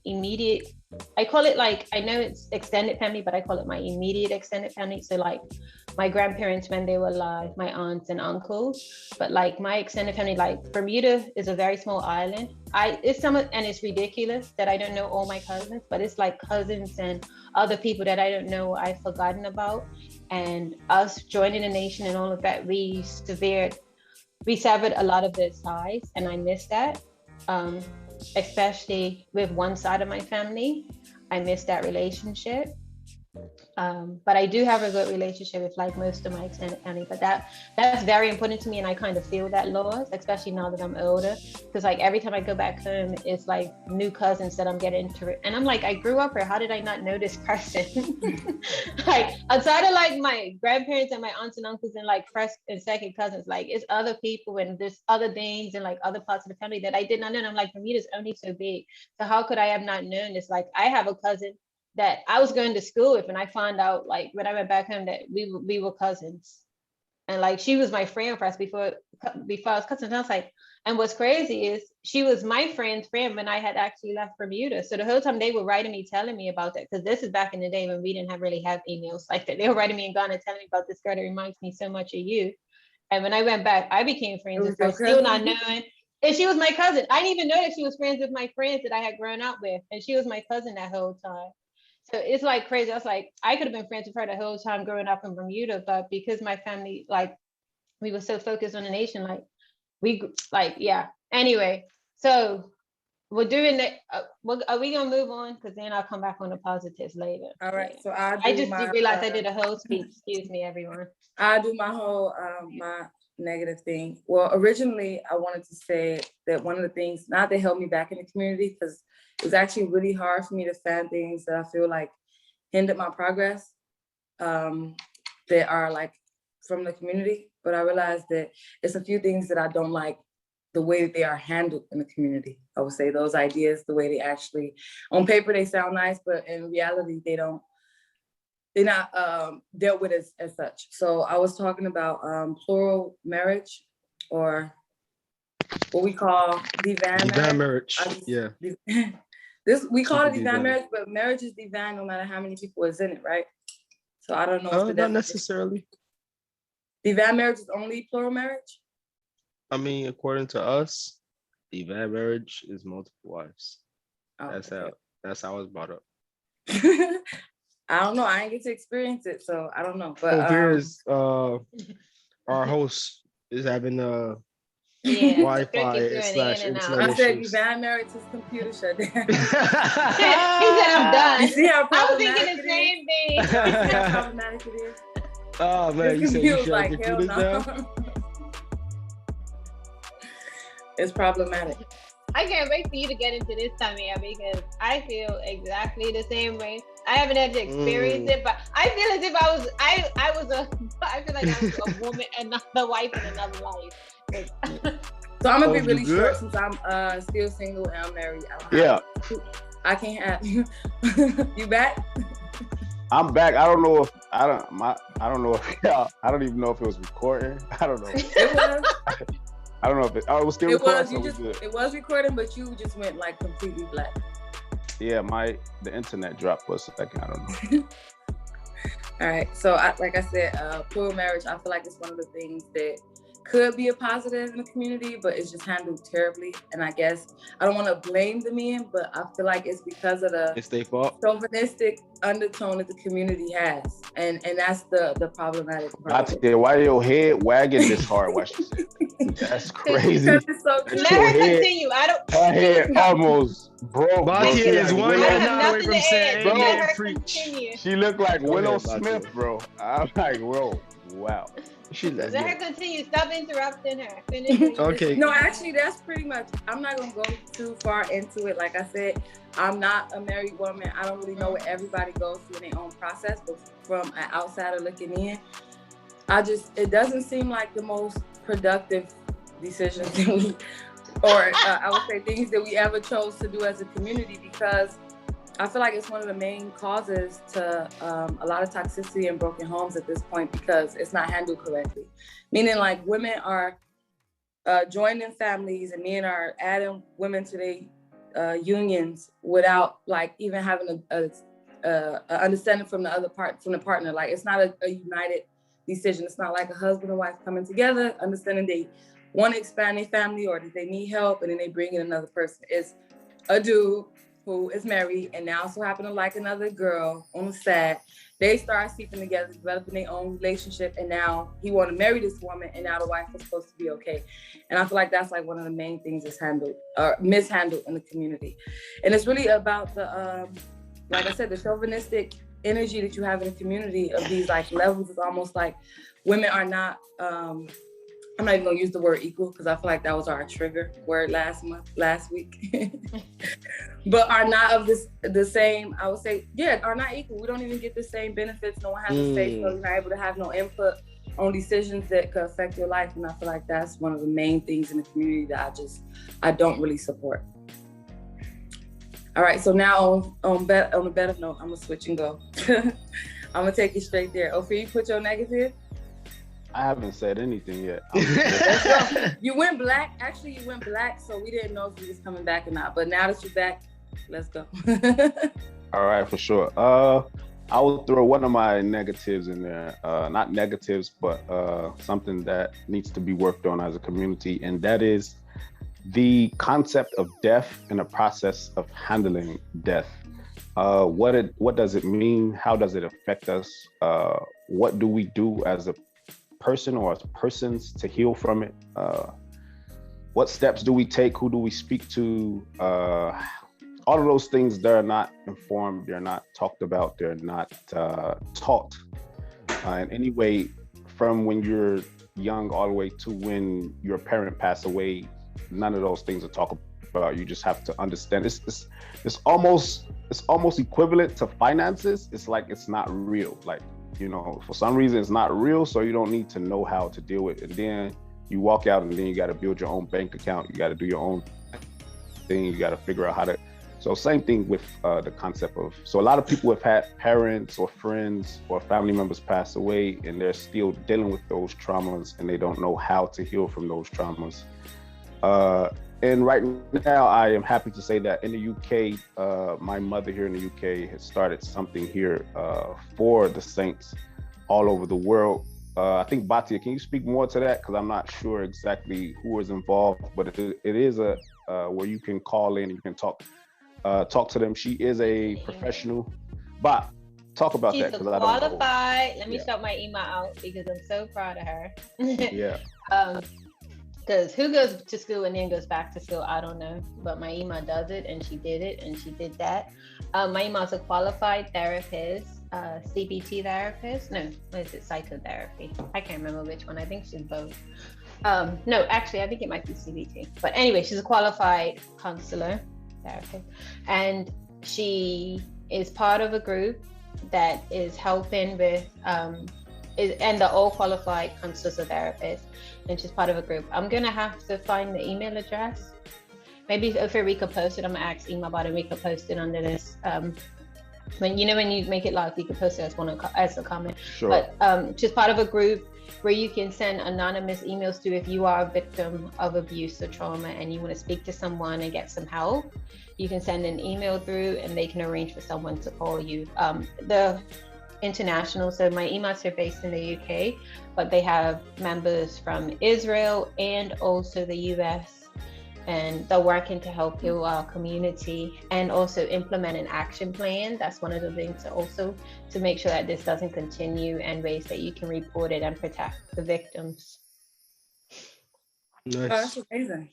immediate I call it like, I know it's extended family, but I call it my immediate extended family. So like my grandparents when they were alive, my aunts and uncles, but like my extended family, like Bermuda is a very small island. And it's ridiculous that I don't know all my cousins, but it's like cousins and other people that I don't know, I've forgotten about. And us joining a nation and all of that, we severed a lot of the ties, and I miss that. Especially with one side of my family, I miss that relationship. But I do have a good relationship with like most of my extended family, but that's very important to me, and I kind of feel that loss, especially now that I'm older, because like every time I go back home, it's like new cousins that I'm getting into it, and I'm like, I grew up here, how did I not know this person? Like outside of like my grandparents and my aunts and uncles and like first and second cousins, like it's other people and there's other things and like other parts of the family that I did not know. And I'm like, Bermuda's only so big, so how could I have not known this? Like I have a cousin that I was going to school with, and I found out like when I went back home that we were cousins, and like she was my friend first before I was cousins. And I was like, and what's crazy is she was my friend's friend when I had actually left Bermuda. So the whole time they were writing me, telling me about that, because this is back in the day when we didn't really have emails like that. They were writing me in Ghana telling me about this girl that reminds me so much of you. And when I went back, I became friends with her, still not knowing. And she was my cousin. I didn't even know that she was friends with my friends that I had grown up with, and she was my cousin that whole time. So it's like crazy. I was like, I could have been friends with her the whole time growing up in Bermuda, but because my family, like, we were so focused on the nation, yeah. Anyway, so we're doing that. Are we gonna move on? Because then I'll come back on the positives later. All right. So I just realized I did a whole speech. Excuse me, everyone. I'll do my whole my negative thing. Well, originally I wanted to say that one of the things not that held me back in the community, because it was actually really hard for me to find things that I feel like hindered my progress that are like from the community. But I realized that it's a few things that I don't like the way that they are handled in the community. I would say those ideas, the way they actually, on paper, they sound nice, but in reality, they're not dealt with as such. So I was talking about plural marriage, or what we call divine marriage. Yeah. We call it divine marriage, but marriage is divine no matter how many people is in it, right? So I don't know if not necessarily. Divine marriage is only plural marriage? I mean, according to us, divine marriage is multiple wives. Oh, that's how I was brought up. I don't know. I didn't get to experience it, so I don't know. But our host is having Wi-Fi. I said divine marriage is computer shut down. He said I'm done. You see how I was thinking the same thing. You see how problematic it is? Oh man, you said you shut like, computers down? It's problematic. I can't wait for you to get into this, Tamia, because I feel exactly the same way. I haven't had to experience it, but I feel as if I feel like I was a woman and not the wife in another life. So I'm gonna be really short since I'm still single and I'm married. I can't have you. You back? I'm back. I don't know if I don't even know if it was recording. I don't know. It was. I don't know if it was still recording. It was recording, but you just went like completely black. Yeah, the internet dropped for a second. I don't know. All right. So like I said, plural marriage, I feel like it's one of the things that could be a positive in the community, but it's just handled terribly. And I guess I don't want to blame the men, but I feel like it's because of the chauvinistic undertone that the community has, and that's the problematic part. Why your head wagging this hard? What she said? That's crazy. Let her continue. Her head almost broke. Batia is 1 minute away from saying amen, preach. She looked like Willow Smith, bro. I'm like, bro, wow. Let her continue. Stop interrupting her. Finish. Okay. No, actually, that's pretty much. I'm not gonna go too far into it. Like I said, I'm not a married woman. I don't really know what everybody goes through in their own process. But from an outsider looking in, it doesn't seem like the most productive decisions that we, or I would say things that we ever chose to do as a community, because I feel like it's one of the main causes to a lot of toxicity and broken homes at this point, because it's not handled correctly. Meaning like women are joining families and men are adding women to unions without like even having a understanding from the partner. Like it's not a united decision. It's not like a husband and wife coming together, understanding they want to expand their family or that they need help, and then they bring in another person. It's a dude who is married and now so happen to like another girl on the side. They start sleeping together, developing their own relationship, and now he want to marry this woman, and now the wife is supposed to be okay. And I feel like that's like one of the main things that's handled or mishandled in the community. And it's really about the like I said, the chauvinistic energy that you have in the community of these like levels. Is almost like women are not I'm not even gonna use the word equal because I feel like that was our trigger word last week. But are not of the same, I would say, are not equal. We don't even get the same benefits. No one has a say, so you're not able to have no input on decisions that could affect your life. And I feel like that's one of the main things in the community that I don't really support. All right, so now on a better note, I'm gonna switch and go. I'm gonna take you straight there. Ophir, you put your negative? I haven't said anything yet. You went black. Actually, you went black, so we didn't know if you was coming back or not. But now that you're back, let's go. All right, for sure. I will throw one of my negatives in there. Not negatives, but something that needs to be worked on as a community, and that is the concept of death and the process of handling death. What does it mean? How does it affect us? What do we do as a person or as persons to heal from it? What steps do we take? Who do we speak to? All of those things, they're not informed, they're not talked about, they're not taught in any way from when you're young all the way to when your parent passed away. None of those things are talked about. You just have to understand. It's almost equivalent to finances. It's like it's not real. Like, you know, for some reason it's not real, so you don't need to know how to deal with it. And then you walk out and then you got to build your own bank account. You got to do your own thing. You got to figure out how to. So same thing with the concept of, so a lot of people have had parents or friends or family members pass away and they're still dealing with those traumas and they don't know how to heal from those traumas. And right now I am happy to say that in the UK, my mother here in the UK has started something here for the saints all over the world. I think Batia, can you speak more to that? Because I'm not sure exactly who is involved, but it is a where you can call in and you can talk to them. She is a professional, but talk about She's that because I don't know. Qualified. Let me shout my email out because I'm so proud of her. Yeah. Because who goes to school and then goes back to school, I don't know. But my email does it, and she did it, and she did that. My email is a qualified therapist, CBT therapist. No, what is it? Psychotherapy. I can't remember which one. I think she's both. No, actually, I think it might be CBT. But anyway, she's a qualified counselor therapist, and she is part of a group that is helping with and they're all qualified counselors or therapists, and she's part of a group. I'm gonna have to find the email address. Maybe if we could post it, I'm gonna ask email about it. We could post it under this. When you make it live, we could post it as a comment. Sure. But she's part of a group where you can send anonymous emails to if you are a victim of abuse or trauma and you want to speak to someone and get some help. You can send an email through and they can arrange for someone to call you. The international, so my emails are based in the UK, but they have members from Israel and also the US, and they're working to help heal our community and also implement an action plan. That's one of the things also to make sure that this doesn't continue and ways that you can report it and protect the victims. Nice. Oh, that's amazing.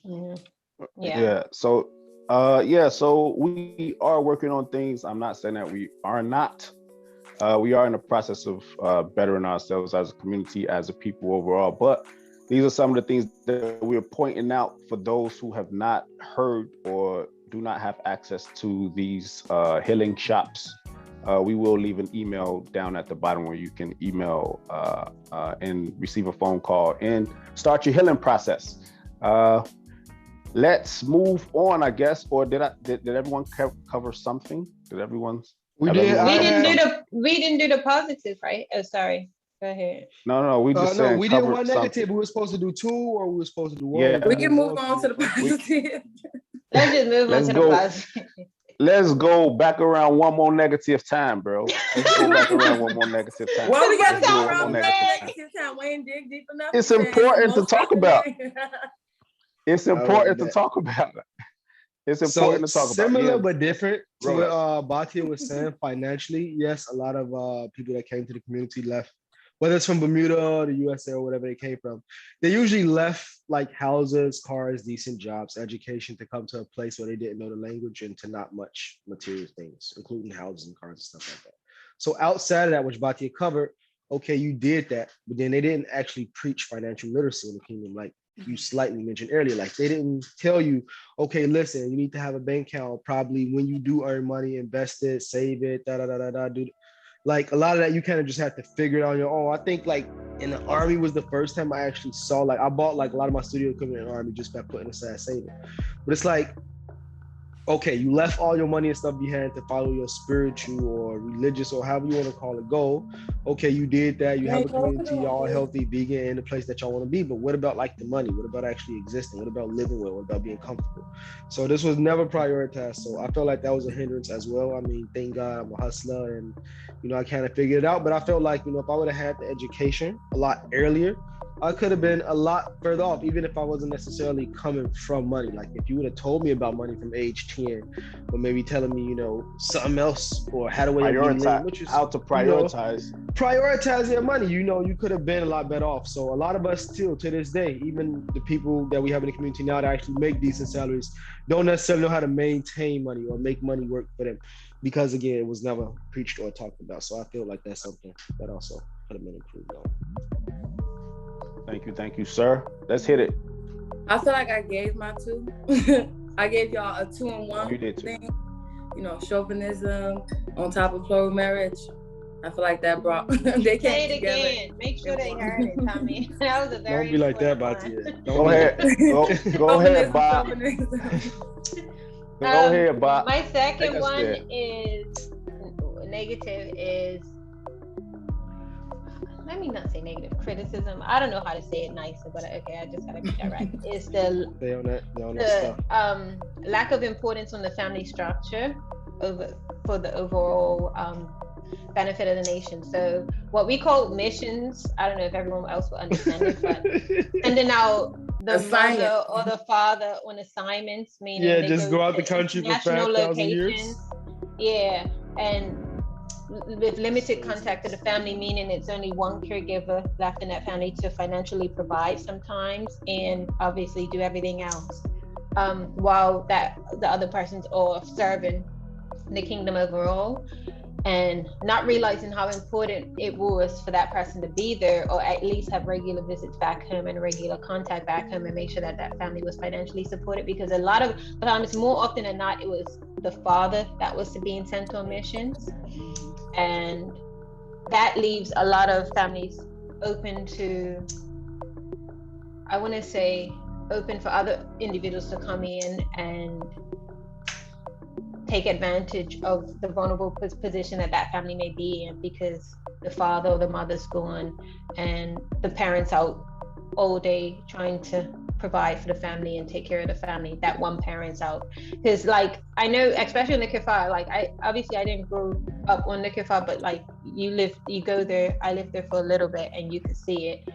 Yeah. So we are working on things. I'm not saying that we are not. We are in the process of bettering ourselves as a community, as a people overall. But these are some of the things that we're pointing out for those who have not heard or do not have access to these healing shops. We will leave an email down at the bottom where you can email and receive a phone call and start your healing process. Let's move on, I guess. Or did everyone cover something? Did everyone? We didn't do the positive, right? Oh, sorry. Go ahead. No, we just we did one negative. We were supposed to do two, or we were supposed to do one. Yeah. We can move on to the positive. Let's just move on Let's to the go. positive. Let's go back around one more negative time, bro. Let's go back around one more negative time. Well, we got to Let's do go it one more around negative time. negative time. We ain't dig deep enough. It's important to talk about. It's I like important to that. talk about. It's So important to talk about. similar Yeah. but different to Roll what Batia was saying financially. Yes, a lot of people that came to the community left, whether it's from Bermuda or the USA or whatever they came from. They usually left like houses, cars, decent jobs, education to come to a place where they didn't know the language and to not much material things, including houses and cars and stuff like that. So outside of that, which Batia covered, okay, you did that, but then they didn't actually preach financial literacy in the kingdom, like you slightly mentioned earlier. Like they didn't tell you, okay, listen, you need to have a bank account. Probably when you do earn money, invest it, save it, da da da da da. Do like a lot of that you kind of just have to figure it out on your own. I think like in the Army was the first time I actually saw, like I bought like a lot of my studio equipment in the Army just by putting aside saving. But it's like, okay, you left all your money and stuff behind to follow your spiritual or religious or however you want to call it goal. Okay, you did that. You have a community, y'all are healthy, vegan, in the place that y'all want to be. But what about like the money? What about actually existing? What about living well? What about being comfortable? So this was never prioritized. So I felt like that was a hindrance as well. I mean, thank God I'm a hustler and, I kind of figured it out. But I felt like, if I would have had the education a lot earlier, I could have been a lot further off, even if I wasn't necessarily coming from money. Like if you would have told me about money from age 10, or maybe telling me, something else or how to way of living, which is how to prioritize. Prioritize your money, you could have been a lot better off. So a lot of us still to this day, even the people that we have in the community now that actually make decent salaries, don't necessarily know how to maintain money or make money work for them. Because again, it was never preached or talked about. So I feel like that's something that also could have been improved on. Thank you, sir. Let's hit it. I feel like I gave my two. I gave y'all a 2-in-1 You did too. thing. Chauvinism on top of plural marriage. I feel like that brought they came Say it together. again. Make sure they heard it, Tommy. That was a very Don't be like that, important Batia. Go ahead. Go ahead, Bob. Go ahead, Bob. My second Take us one there. is negative is, let me not say negative, criticism. I don't know how to say it nicer, but okay, I just gotta get that right. It's the lack of importance on the family structure for the overall benefit of the nation. So what we call missions, I don't know if everyone else will understand it, but sending out the mother or the father on assignments, meaning they just go out the country for 5,000 years. Yeah, and with limited contact to the family, meaning it's only one caregiver left in that family to financially provide sometimes, and obviously do everything else, while the other person's all serving the kingdom overall, and not realizing how important it was for that person to be there, or at least have regular visits back home and regular contact back home, and make sure that family was financially supported. Because a lot of times, more often than not, it was the father that was being sent on missions, and that leaves a lot of families open to, I want to say, open for other individuals to come in and take advantage of the vulnerable position that family may be in, because the father or the mother's gone and the parents out all day trying to provide for the family and take care of the family. That one parent's out. Because like, I know, especially in the Kifar, like I didn't grow up on the Kifar, but like you go there, I lived there for a little bit and you could see it.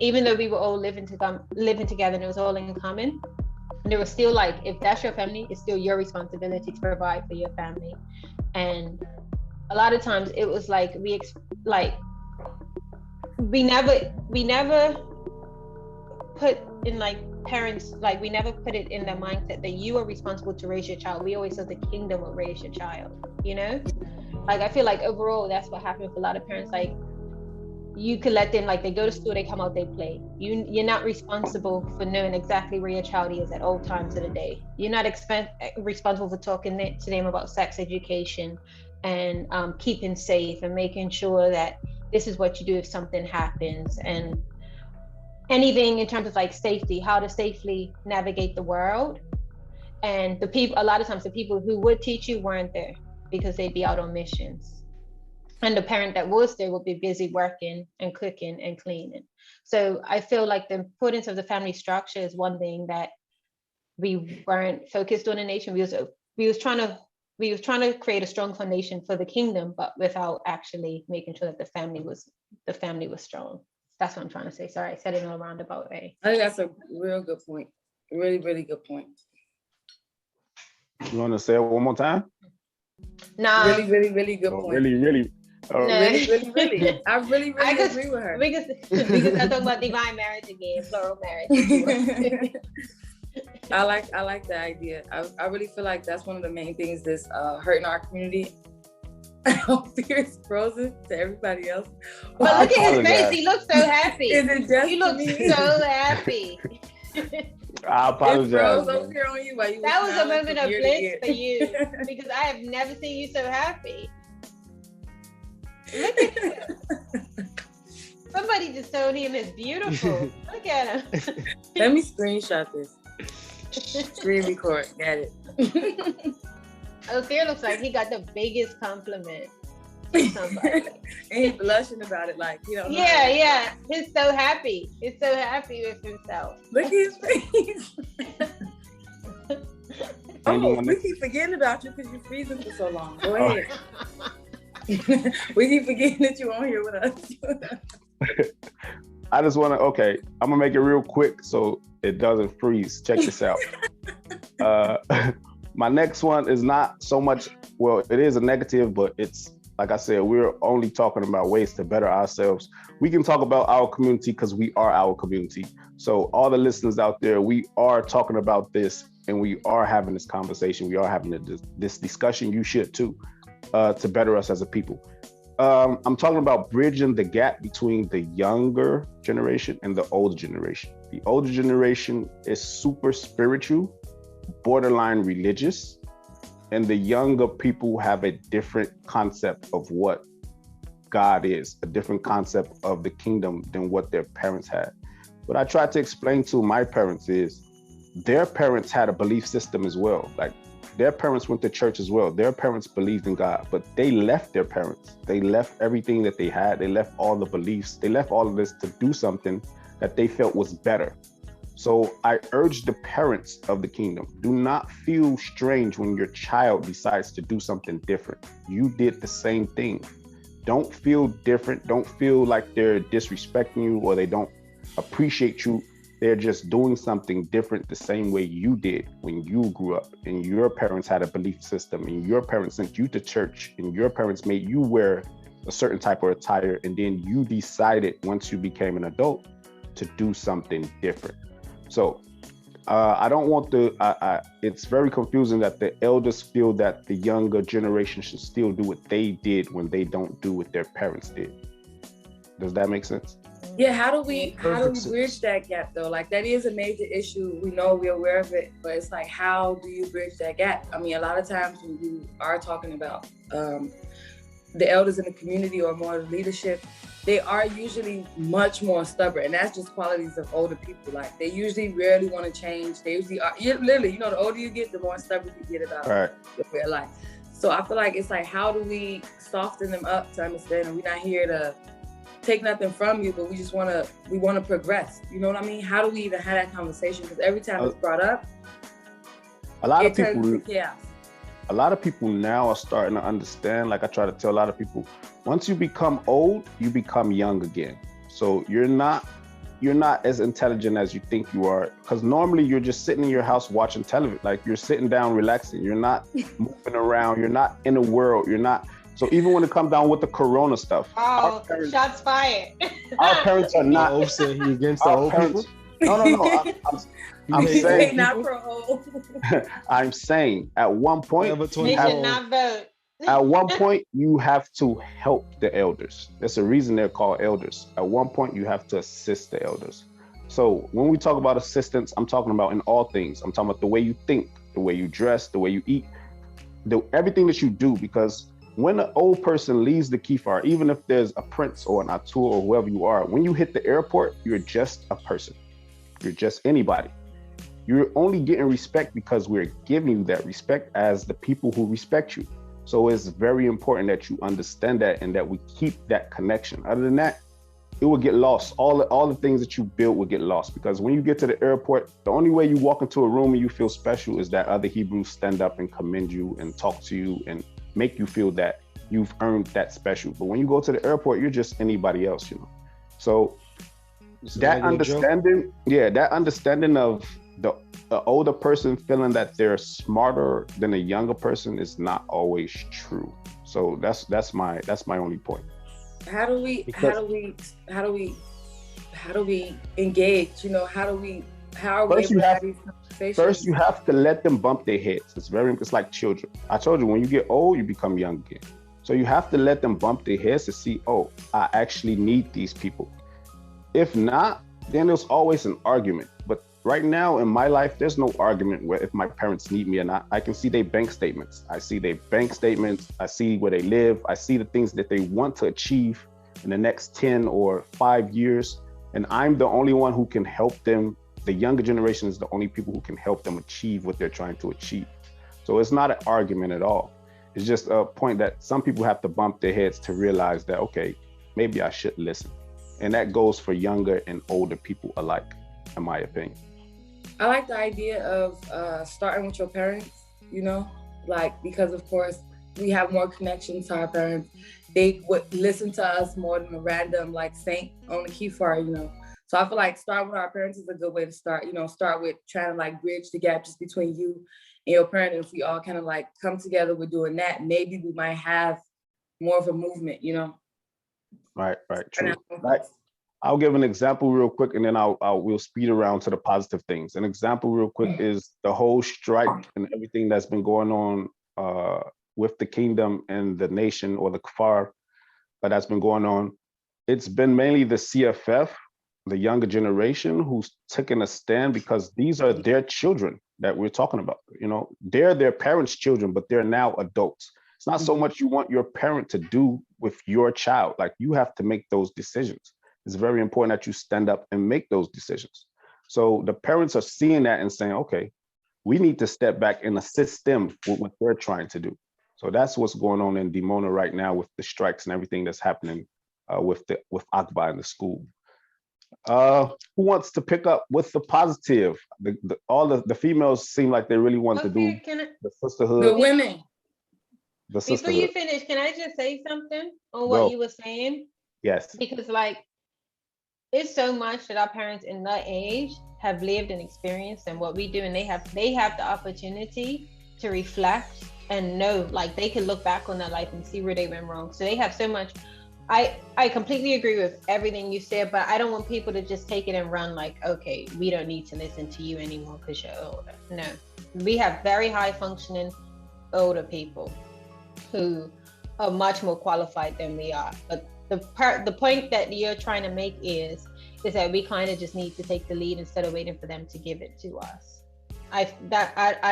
Even though we were all living together and it was all in common, there was still like, if that's your family, it's still your responsibility to provide for your family. And a lot of times it was like we never put in, like, parents, like we never put it in their mindset that you are responsible to raise your child. We always said the kingdom will raise your child, like I feel like overall that's what happened for a lot of parents. Like, you could let them, like, they go to school, they come out, they play. You're not responsible for knowing exactly where your child is at all times of the day. You're not responsible for talking to them about sex education and keeping safe and making sure that this is what you do if something happens, and anything in terms of like safety, how to safely navigate the world. And a lot of times the people who would teach you weren't there because they'd be out on missions. And the parent that was there would be busy working and cooking and cleaning. So I feel like the importance of the family structure is one thing that we weren't focused on a nation. We was trying to create a strong foundation for the kingdom, but without actually making sure that the family was strong. That's what I'm trying to say. Sorry, I said it in a roundabout way. I think that's a real good point. Really, really good point. You want to say it one more time? Nah. Really, really, really good point. Really, really. No. Really. I really agree with her. Because I talk about divine marriage again, plural marriage. I like the idea. I really feel like that's one of the main things that's hurting our community. I hope it's frozen to everybody else. But look at his face. He looks so happy. Is it just he looks so happy. I apologize. Over here on you that was a moment of bliss for you, because I have never seen you so happy. Look at him. Somebody just told him it's beautiful. Look at him. Let me screenshot this. Screen record. Got it. Ophir looks like he got the biggest compliment from somebody. And he's blushing about it, like, you know. Yeah. He's so happy. He's so happy with himself. Look at his face. Oh, we keep forgetting about you because you're freezing for so long. Go ahead. We keep forgetting that you're on here with us. I just want to, okay, I'm going to make it real quick so it doesn't freeze. Check this out. My next one is not so much, well, it is a negative, but it's, like I said, we're only talking about ways to better ourselves. We can talk about our community because we are our community. So all the listeners out there, we are talking about this and we are having this conversation. We are having this discussion. You should too, to better us as a people. I'm talking about bridging the gap between the younger generation and the older generation. The older generation is super spiritual, borderline religious, and the younger people have a different concept of what God is, a different concept of the kingdom than what their parents had. What I tried to explain to my parents is their parents had a belief system as well. Like their parents went to church as well. Their parents believed in God, but they left their parents. They left everything that they had. They left all the beliefs. They left all of this to do something that they felt was better. So I urge the parents of the kingdom, do not feel strange when your child decides to do something different. You did the same thing. Don't feel different. Don't feel like they're disrespecting you or they don't appreciate you. They're just doing something different the same way you did when you grew up and your parents had a belief system and your parents sent you to church and your parents made you wear a certain type of attire. And then you decided once you became an adult to do something different. So I don't want it's very confusing that the elders feel that the younger generation should still do what they did when they don't do what their parents did. Does that make sense? Yeah, how do we bridge that gap though? Like that is a major issue. We know, we're aware of it, but it's like, how do you bridge that gap? I mean, a lot of times when you are talking about the elders in the community or more leadership, they are usually much more stubborn, and that's just qualities of older people. Like they usually rarely want to change. They usually are, literally, you know, the older you get, the more stubborn you get about your life. So I feel like it's like, how do we soften them up to understand that we're not here to take nothing from you, but we want to progress. You know what I mean? How do we even have that conversation? Because every time it's brought up, a lot of people now are starting to understand. Like I try to tell a lot of people, once you become old, you become young again. So you're not as intelligent as you think you are. Because normally you're just sitting in your house watching television. Like you're sitting down relaxing. You're not moving around. You're not in the world. You're not. So even when it comes down with the corona stuff. Oh, shots fired. Our parents are not. He's against the old people? No. I'm saying. Not pro old. I'm saying at one point. They should not vote. At one point, you have to help the elders. That's the reason they're called elders. At one point, you have to assist the elders. So when we talk about assistance, I'm talking about in all things. I'm talking about the way you think, the way you dress, the way you eat, everything that you do. Because when an old person leaves the kifar, even if there's a prince or an atul or whoever you are, when you hit the airport, you're just a person. You're just anybody. You're only getting respect because we're giving you that respect as the people who respect you. So it's very important that you understand that and that we keep that connection. Other than that, it would get lost. All the things that you built would get lost, because when you get to the airport, the only way you walk into a room and you feel special is that other Hebrews stand up and commend you and talk to you and make you feel that you've earned that special. But when you go to the airport, you're just anybody else, you know. So that understanding, that understanding of the older person feeling that they're smarter than a younger person is not always true. So that's my only point. How do we engage? You know, how are we able to have these conversations? First, you have to let them bump their heads. It's like children. I told you, when you get old, you become young again. So you have to let them bump their heads to see, oh, I actually need these people. If not, then there's always an argument. But right now in my life, there's no argument where if my parents need me or not. I can see their bank statements. I see their bank statements. I see where they live. I see the things that they want to achieve in the next 10 or 5 years. And I'm the only one who can help them. The younger generation is the only people who can help them achieve what they're trying to achieve. So it's not an argument at all. It's just a point that some people have to bump their heads to realize that, okay, maybe I should listen. And that goes for younger and older people alike, in my opinion. I like the idea of starting with your parents, you know, like, because of course we have more connections to our parents. They would listen to us more than a random like saint on the keyfar, you know. So I feel like starting with our parents is a good way to start, you know, start with trying to like bridge the gap just between you and your parent. And if we all kind of like come together with doing that, maybe we might have more of a movement, you know. Right, true. Right. I'll give an example real quick, and then we'll speed around to the positive things. An example real quick is the whole strike and everything that's been going on with the kingdom and the nation, or the kfar, that's been going on. It's been mainly the CFF, the younger generation, who's taken a stand, because these are their children that we're talking about. You know, they're their parents' children, but they're now adults. It's not so much you want your parent to do with your child. Like, you have to make those decisions. It's very important that you stand up and make those decisions. So the parents are seeing that and saying, okay, we need to step back and assist them with what they're trying to do. So that's what's going on in Dimona right now with the strikes and everything that's happening with Akbar in the school. Who wants to pick up with the positive? All the females seem like they really want to do the sisterhood. The women. Before you finish, can I just say something on what you were saying? Yes. Because like, it's so much that our parents in that age have lived and experienced and what we do, and they have the opportunity to reflect and know, like, they can look back on their life and see where they went wrong. So they have so much. I completely agree with everything you said, but I don't want people to just take it and run like, okay, we don't need to listen to you anymore because you're older. No, we have very high functioning older people who are much more qualified than we are. But the point that you're trying to make is that we kind of just need to take the lead instead of waiting for them to give it to us. I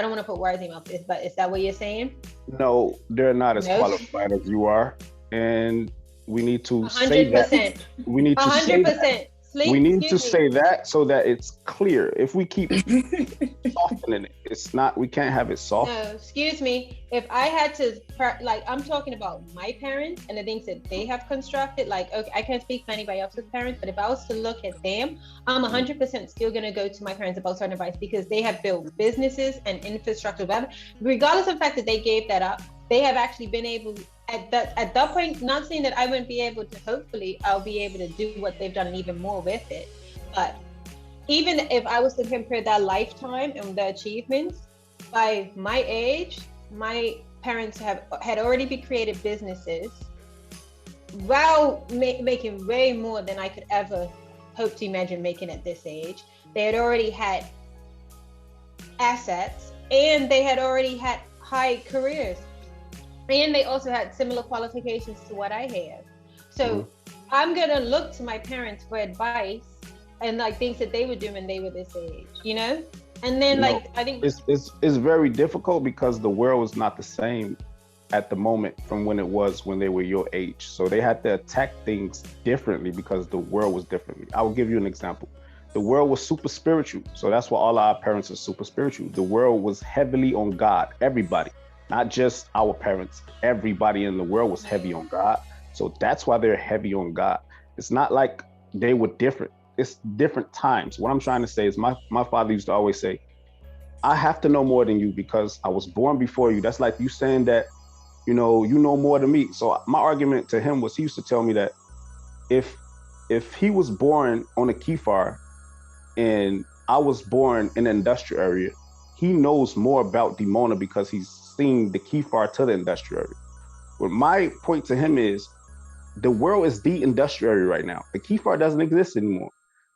don't want to put words in your mouth, but is that what you're saying? No, they're not as qualified as you are, and we need to say that. We need to 100%. Say that. We need to say that so that it's clear. If we keep softening it, it's not. We can't have it soft. No, excuse me. If I had to, like, I'm talking about my parents and the things that they have constructed. Like, okay, I can't speak for anybody else's parents, but if I was to look at them, I'm 100% still gonna go to my parents about certain advice because they have built businesses and infrastructure. Regardless of the fact that they gave that up, they have actually been able. At that point, not saying that I wouldn't be able to, hopefully I'll be able to do what they've done and even more with it. But even if I was to compare their lifetime and their achievements, by my age, my parents had already been created businesses while making way more than I could ever hope to imagine making at this age. They had already had assets and they had already had high careers. And they also had similar qualifications to what I have. So I'm gonna look to my parents for advice and like things that they were doing when they were this age, you know? And then I think it's very difficult because the world is not the same at the moment from when it was when they were your age. So they had to attack things differently because the world was differently. I will give you an example. The world was super spiritual. So that's why all our parents are super spiritual. The world was heavily on God, everybody. Not just our parents, everybody in the world was heavy on God. So that's why they're heavy on God. It's not like they were different. It's different times. What I'm trying to say is my father used to always say, I have to know more than you because I was born before you. That's like you saying that, you know more than me. So my argument to him was, he used to tell me that if he was born on a Kefar and I was born in an industrial area, he knows more about Dimona because he's seen the Kefar to the industrial area. But my point to him is, the world is the industrial area right now. The Kefar doesn't exist anymore.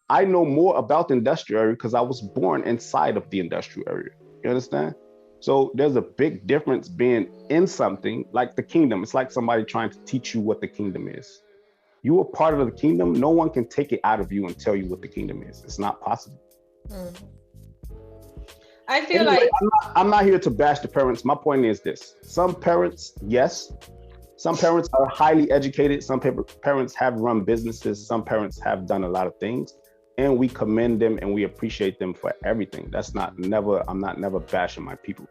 I know more about the industrial area because I was born inside of the industrial area. You understand? So there's a big difference being in something like the kingdom. It's like somebody trying to teach you what the kingdom is. You are part of the kingdom. No one can take it out of you and tell you what the kingdom is. It's not possible. I feel Anyway, like I'm not here to bash the parents. My point is this. Some parents, yes. Some parents are highly educated. Some parents have run businesses. Some parents have done a lot of things. And we commend them and we appreciate them for everything. I'm not never bashing my people.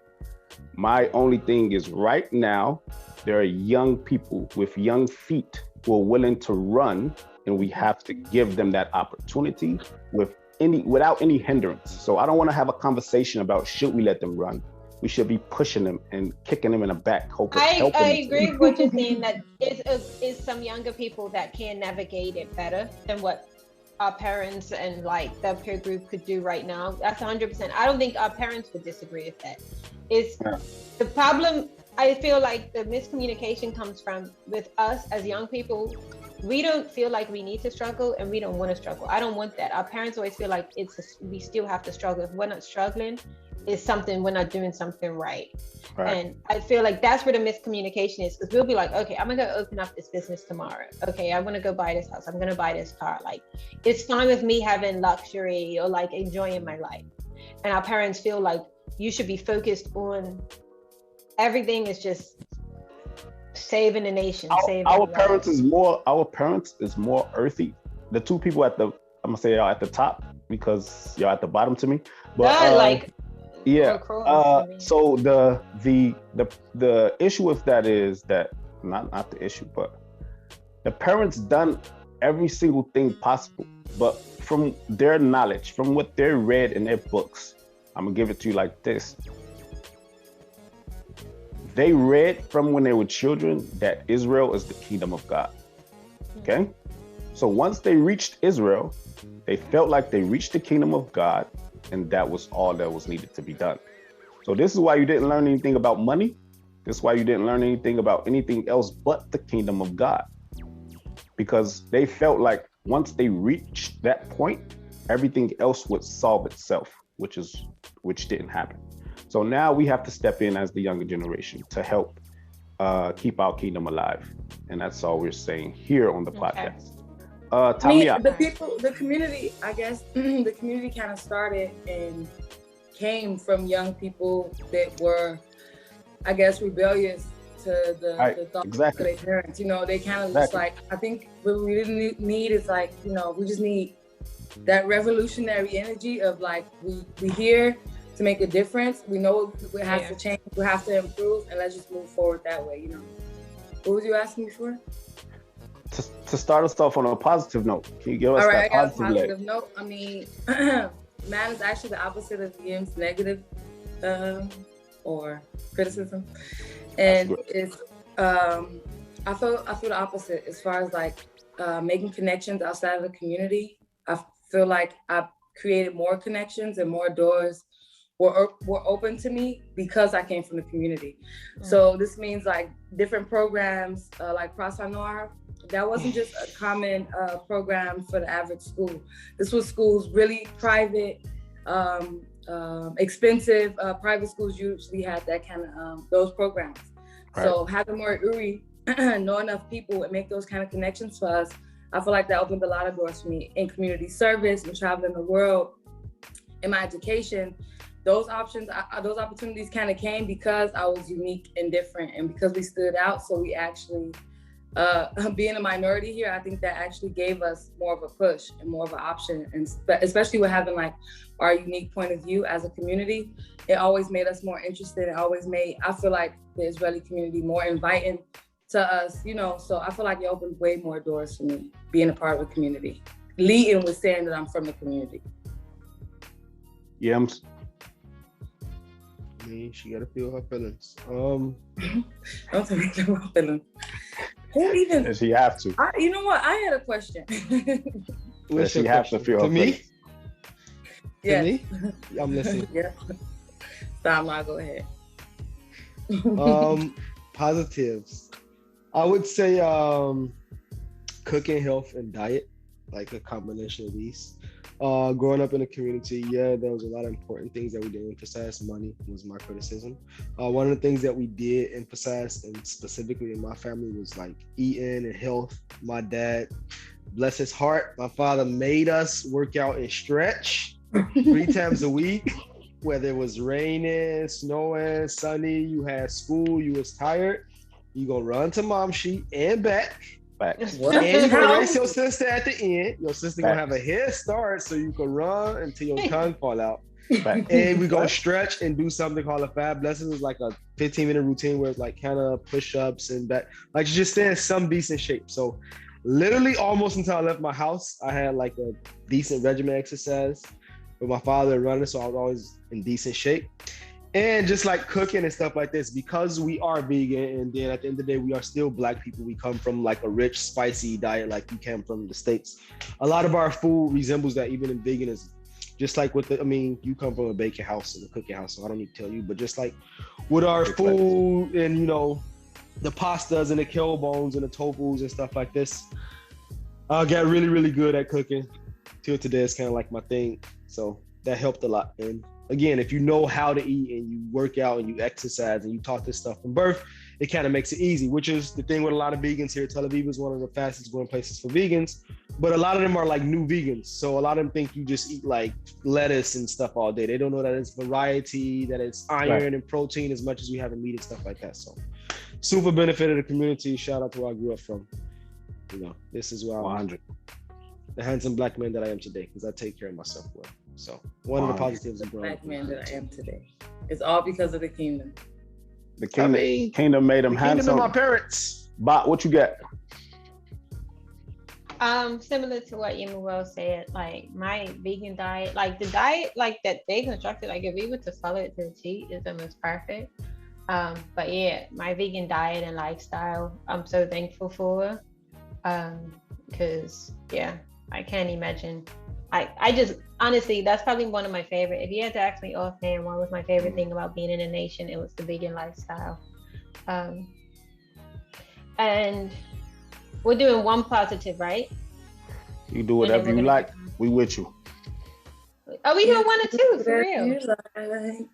My only thing is right now, there are young people with young feet who are willing to run, and we have to give them that opportunity without any hindrance. So I don't want to have a conversation about should we let them run. We should be pushing them and kicking them in the back. I agree with what you're saying, that is some younger people that can navigate it better than what our parents and like the peer group could do right now. That's 100%. I don't think our parents would disagree with that. The problem, I feel like the miscommunication comes from with us as young people. We don't feel like we need to struggle and we don't want to struggle. I don't want that. Our parents always feel like we still have to struggle. If we're not struggling, it's something, we're not doing something right. And I feel like that's where the miscommunication is, because we'll be like, okay, I'm gonna go open up this business tomorrow. Okay, I want to go buy this house. I'm gonna buy this car. Like, it's fine with me having luxury or like enjoying my life. And our parents feel like you should be focused on everything is just saving the nation. Our parents is more earthy. The two people I'm gonna say y'all at the top because y'all at the bottom to me. But so the issue with that is that not the issue, but the parents done every single thing possible, but from their knowledge, from what they read in their books, I'm gonna give it to you like this. They read from when they were children that Israel is the kingdom of God. Okay? So once they reached Israel, they felt like they reached the kingdom of God, and that was all that was needed to be done. So this is why you didn't learn anything about money. This is why you didn't learn anything about anything else but the kingdom of God. Because they felt like once they reached that point, everything else would solve itself, which didn't happen. So now we have to step in as the younger generation to help keep our kingdom alive. And that's all we're saying here on the podcast. Tamia. The community, I guess, the community kind of started and came from young people that were, I guess, rebellious to the thoughts of their parents. You know, they kind of just like, I think what we didn't need is like, you know, we just need that revolutionary energy of like, we here to make a difference. We know we have to change, we have to improve, and let's just move forward that way, you know. What was you asking me for? To start us off on a positive note, can you give us that positive note? I mean, man is actually the opposite of Yim's negative or criticism, and it's I feel the opposite as far as like making connections outside of the community. I feel like I've created more connections and more doors were open to me because I came from the community. So this means like different programs like Croissant Noir. That wasn't just a common program for the average school. This was schools, really private, expensive private schools usually had that kind of those programs. So having more Uri, know enough people and make those kind of connections for us, I feel like that opened a lot of doors for me in community service and traveling the world. In my education, those opportunities kind of came because I was unique and different, and because we stood out. So we actually, being a minority here, I think that actually gave us more of a push and more of an option, and especially with having like our unique point of view as a community, it always made us more interested. It always made, I feel like, the Israeli community more inviting to us, you know. So I feel like it opened way more doors for me being a part of a community. leading with saying that I'm from the community. Yams. She gotta feel her feelings. Don't tell me about feelings. Who even? Does she have to? You know what? I had a question. Does she have to feel her feelings? Yeah. To me? I'm listening. Yeah. Stop, now go ahead. Positives. I would say cooking, health, and diet, like a combination of these. Growing up in a community, there was a lot of important things that we didn't emphasize. Money was my criticism. One of the things that we did emphasize, and specifically in my family, was like eating and health. My dad, bless his heart, my father made us work out and stretch 3 times a week, whether it was raining, snowing, sunny, you had school, you was tired, you gonna run to mom's sheet and back. And you gonna race your sister at the end. Your sister gonna have a head start so you can run until your tongue fall out. And we gonna stretch and do something called a 5 blessings. It's like a 15-minute routine where it's like kind of push-ups and that, like you just stay in some decent shape. So literally almost until I left my house, I had like a decent regimen exercise with my father running, so I was always in decent shape. And just like cooking and stuff like this, because we are vegan, and then at the end of the day, we are still Black people. We come from like a rich, spicy diet, like you came from the States. A lot of our food resembles that, even in veganism. Just like with you come from a baking house and a cooking house, so I don't need to tell you, but just like with our food and, the pastas and the kale bones and the tofus and stuff like this, I got really, really good at cooking. Till today, it's kind of like my thing. So that helped a lot. And again, if you know how to eat and you work out and you exercise and you taught this stuff from birth, it kind of makes it easy, which is the thing with a lot of vegans here. Tel Aviv is one of the fastest growing places for vegans, but a lot of them are like new vegans. So a lot of them think you just eat like lettuce and stuff all day. They don't know that it's variety, that it's iron and protein as much as we have in meat and stuff like that. So super benefit of the community. Shout out to where I grew up from. This is where I'm the handsome Black man that I am today, because I take care of myself well. So one of the positives of growing up. Black man that I am today. It's all because of the kingdom. The kingdom made him handsome. Kingdom of my parents. Bot, what you got? Similar to what Yemuel said, like my vegan diet, like the diet like that they constructed, like if we were to follow it to the T, is almost perfect. But yeah, my vegan diet and lifestyle, I'm so thankful for. Because I can't imagine. I just, honestly, that's probably one of my favorite. If you had to ask me offhand, what was my favorite thing about being in a nation, it was the vegan lifestyle. And we're doing one positive, right? You do whatever you like. We with you. Are we doing 1 or 2 for real?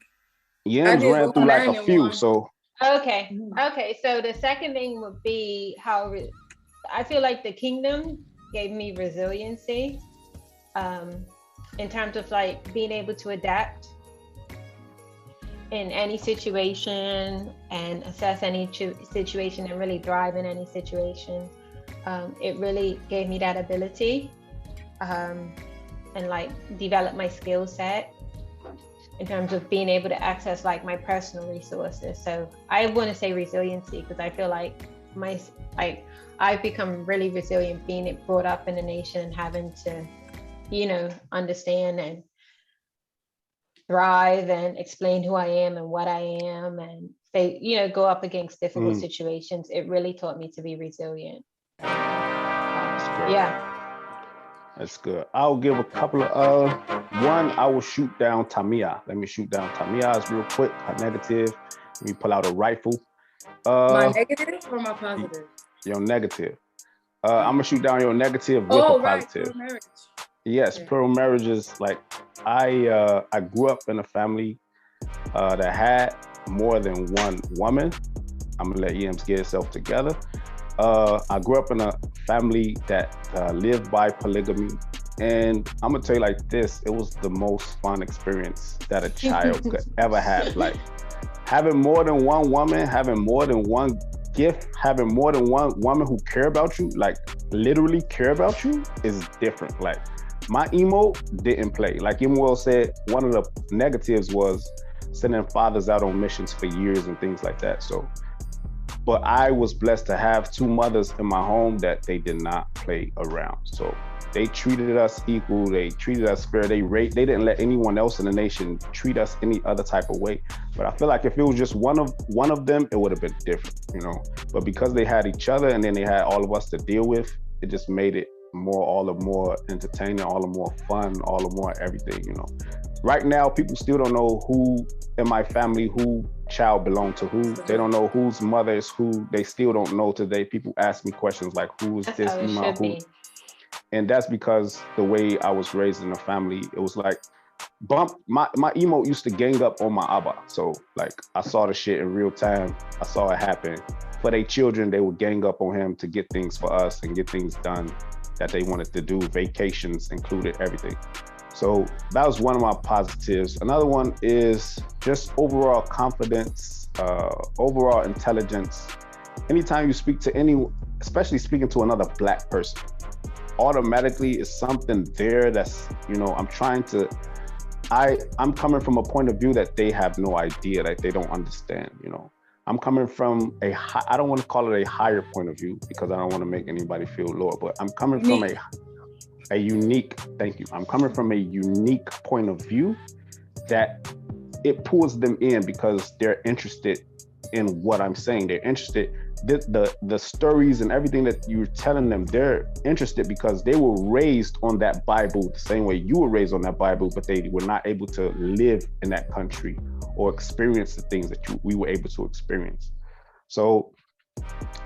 Yams ran through like a few, so. Okay. So the second thing would be how I feel like the kingdom gave me resiliency. In terms of like being able to adapt in any situation and assess any situation and really thrive in any situation. It really gave me that ability and like develop my skill set in terms of being able to access like my personal resources. So I want to say resiliency, because I feel like I've become really resilient being brought up in a nation and having to understand and thrive and explain who I am and what I am and go up against difficult situations. It really taught me to be resilient. That's good. I'll give a couple of one. I will shoot down Tamia. Let me shoot down Tamia's real quick. Her negative. Let me pull out a rifle. My negative or my positive? Your negative. I'm gonna shoot down your negative with a positive. Marriage. Yes, plural marriages. Like I grew up in a family that had more than one woman. I'm gonna let Yams get itself together. I grew up in a family that lived by polygamy, and I'm gonna tell you like this: it was the most fun experience that a child could ever have. Like having more than one woman, having more than one gift, having more than one woman who care about you, like literally care about you, is different. Like my emo didn't play. Like Emuel said, one of the negatives was sending fathers out on missions for years and things like that. So But I was blessed to have two mothers in my home that they did not play around. So they treated us equal. They treated us fair. They didn't let anyone else in the nation treat us any other type of way. But I feel like if it was just one of them, it would have been different, you know. But because they had each other and then they had all of us to deal with, it just made it all the more entertaining, all the more fun, all the more everything, you know. Right now, people still don't know who in my family, who child belonged to who. They don't know whose mother is who. They still don't know today. People ask me questions like, who is this? Who? And that's because the way I was raised in a family, it was like, my emo used to gang up on my Abba. So like, I saw the shit in real time. I saw it happen. For their children, they would gang up on him to get things for us and get things done that they wanted to do. Vacations included, everything. So that was one of my positives. Another one is just overall confidence, overall intelligence. Anytime you speak to anyone, especially speaking to another Black person, automatically is something there that's, you know, I'm coming from a point of view that they have no idea, that they don't understand, you know. I'm coming from I don't want to call it a higher point of view because I don't want to make anybody feel lower, but I'm coming from a unique, thank you. I'm coming from a unique point of view that it pulls them in because they're interested in what I'm saying. They're interested, the stories and everything that you're telling them, they're interested because they were raised on that Bible the same way you were raised on that Bible, but they were not able to live in that country or experience the things that we were able to experience. So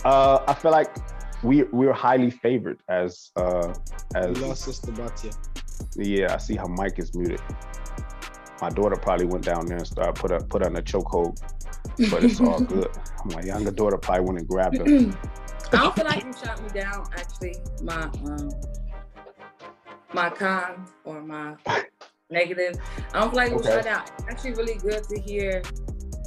I feel like we're highly favored as We lost Sister Batia. Yeah, I see her mic is muted. My daughter probably went down there and started put her in a chokehold, but it's all good. My younger daughter probably went and grabbed her. I don't feel like you shot me down. Actually, my con or my negative, I don't feel like it was shot down. It's actually really good to hear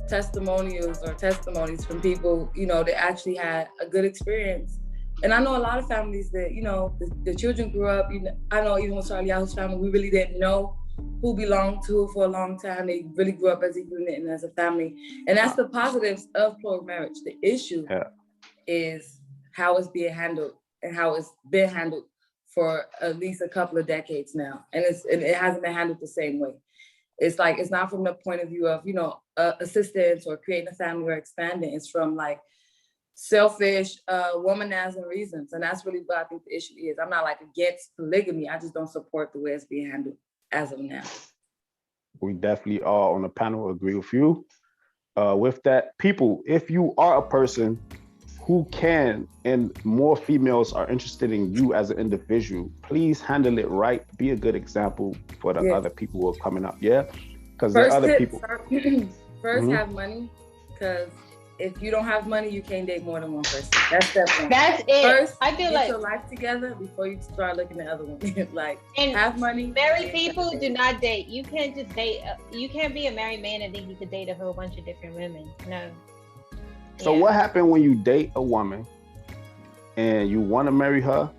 testimonials or testimonies from people, you know, that actually had a good experience. And I know a lot of families that, you know, the children grew up, you know, I know even with Charlie Yahu's family, we really didn't know who belonged to who for a long time. They really grew up as a unit and as a family. And that's the positives of plural marriage. The issue is how it's being handled and how it's been handled for at least a couple of decades now. And it hasn't been handled the same way. It's like, it's not from the point of view of, you know, assistance or creating a family or expanding. It's from like selfish, womanizing reasons. And that's really what I think the issue is. I'm not like against polygamy. I just don't support the way it's being handled as of now. We definitely all on the panel agree with you. With that, people, if you are a person who can, and more females are interested in you as an individual, please handle it right. Be a good example for the other people who are coming up. Yeah, because there are other people. First, have money, because if you don't have money, you can't date more than one person. That's step one. That's it. First, I feel get your life together before you start looking at other women. Like, and have money. Married people do not date. You can't just date. You can't be a married man and think you could date a whole bunch of different women. No. So what happened when you date a woman and you want to marry her,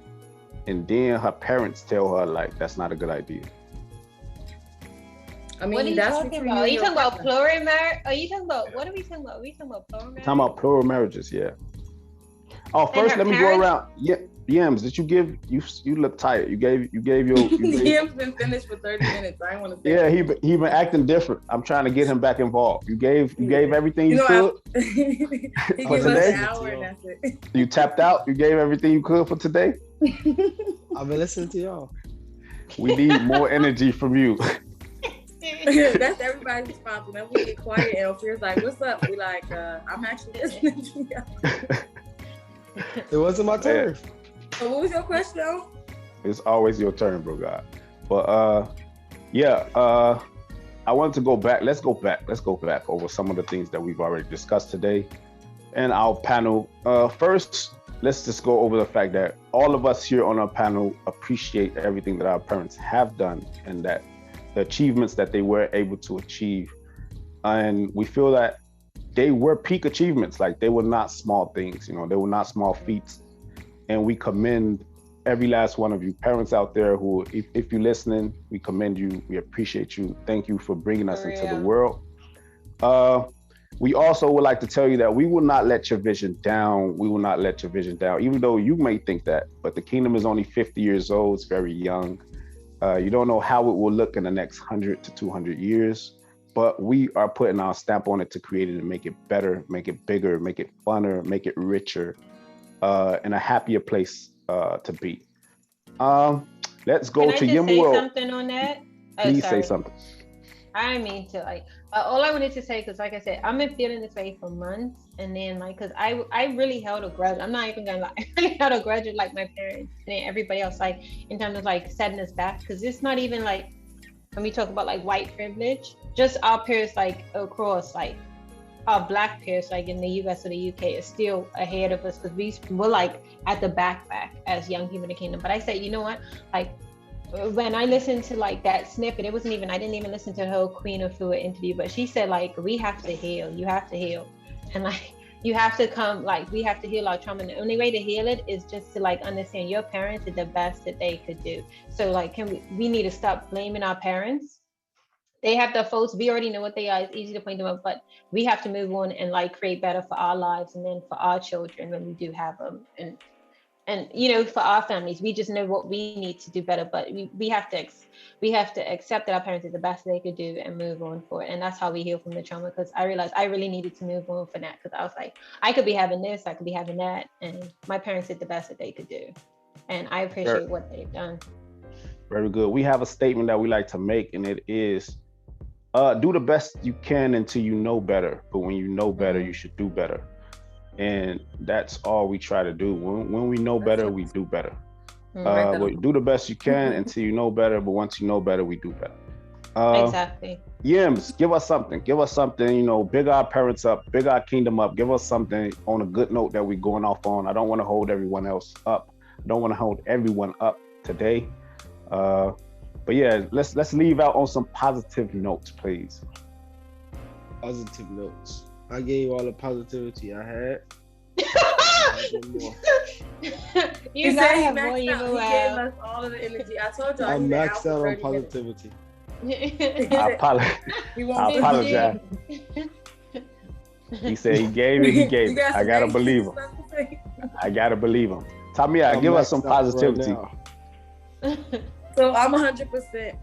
and then her parents tell her like that's not a good idea? I mean, what are you talking about? Are you talking about plural marriage? Are you talking about, what are we talking about? Are we talking about plural marriage? Talking about plural marriages, yeah. Oh, first let me go around. Yeah, Yams, did you give, you look tired. You gave your Yams been finished for 30 minutes. I didn't want to say Yeah, he been acting different. I'm trying to get him back involved. You gave everything you could. He gave us an hour and that's it. You tapped out. You gave everything you could for today. I've been listening to y'all. We need more energy from you. That's everybody's response. Whenever we get quiet and Ophir's like, what's up? We like, I'm actually listening to you. It wasn't my turn. So what was your question? It's always your turn, bro God. But I wanted to go back. Let's go back over some of the things that we've already discussed today in our panel. First, let's just go over the fact that all of us here on our panel appreciate everything that our parents have done and that the achievements that they were able to achieve. And we feel that they were peak achievements. Like, they were not small things, you know, they were not small feats. And we commend every last one of you parents out there who, if you're listening, we commend you, we appreciate you. Thank you for bringing us into the world. We also would like to tell you that we will not let your vision down. We will not let your vision down, even though you may think that. But the kingdom is only 50 years old. It's very young. You don't know how it will look in the next 100 to 200 years. But we are putting our stamp on it to create it and make it better, make it bigger, make it funner, make it richer, and a happier place to be. Let's go Can I to just say Yemuel. something on that? Please say something. I didn't mean to all I wanted to say, because like I said, I've been feeling this way for months, and then because I really held a grudge. I'm not even gonna lie, I really held a grudge with like my parents and everybody else, like in terms of like setting us back, because it's not even like when we talk about like white privilege, just our peers like across, like our black peers like in the US or the UK is still ahead of us, because we're like at the back as young people in the kingdom. But I said, you know what, like when I listened to like that snippet, I didn't even listen to the whole Queen of Fluid interview, but she said like, we have to heal, you have to heal. And like, you have to come, like we have to heal our trauma. And the only way to heal it is just to like understand your parents did the best that they could do. So like, we need to stop blaming our parents. They have their faults, we already know what they are, it's easy to point them out, but we have to move on and like create better for our lives, and then for our children when we do have them. And you know, for our families, we just know what we need to do better, but we have to accept that our parents did the best they could do and move on for it. And that's how we heal from the trauma, because I realized I really needed to move on from that, because I was like, I could be having this, I could be having that, and my parents did the best that they could do, and I appreciate what they've done. Very good. We have a statement that we like to make, and it is, do the best you can until you know better, but when you know better, you should do better. And that's all we try to do. When we know better, we do better. Do the best you can until you know better, but once you know better, we do better. Exactly. Yims, give us something. Give us something, you know, big our parents up, big our kingdom up. Give us something on a good note that we're going off on. I don't want to hold everyone else up. I don't want to hold everyone up today. But yeah, let's leave out on some positive notes, please. Positive notes. I gave all the positivity I had. You said he maxed out. He gave us all of the energy. I told y'all. I'm maxed out on positivity. I apologize. He said he gave it. I gotta believe him. Tamia, give us some positivity. Right. So I'm 100%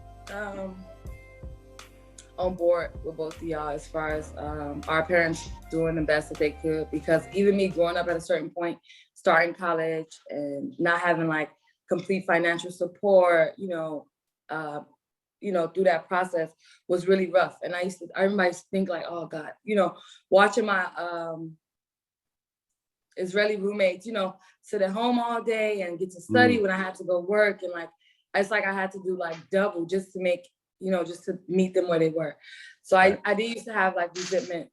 on board with both of y'all as far as our parents doing the best that they could, because even me growing up at a certain point, starting college and not having like complete financial support, through that process was really rough. And I remember I used to think like, oh God, watching my Israeli roommates, sit at home all day and get to study when I had to go work. And like, it's like I had to do like double just to make, just to meet them where they were. So I did used to have like resentment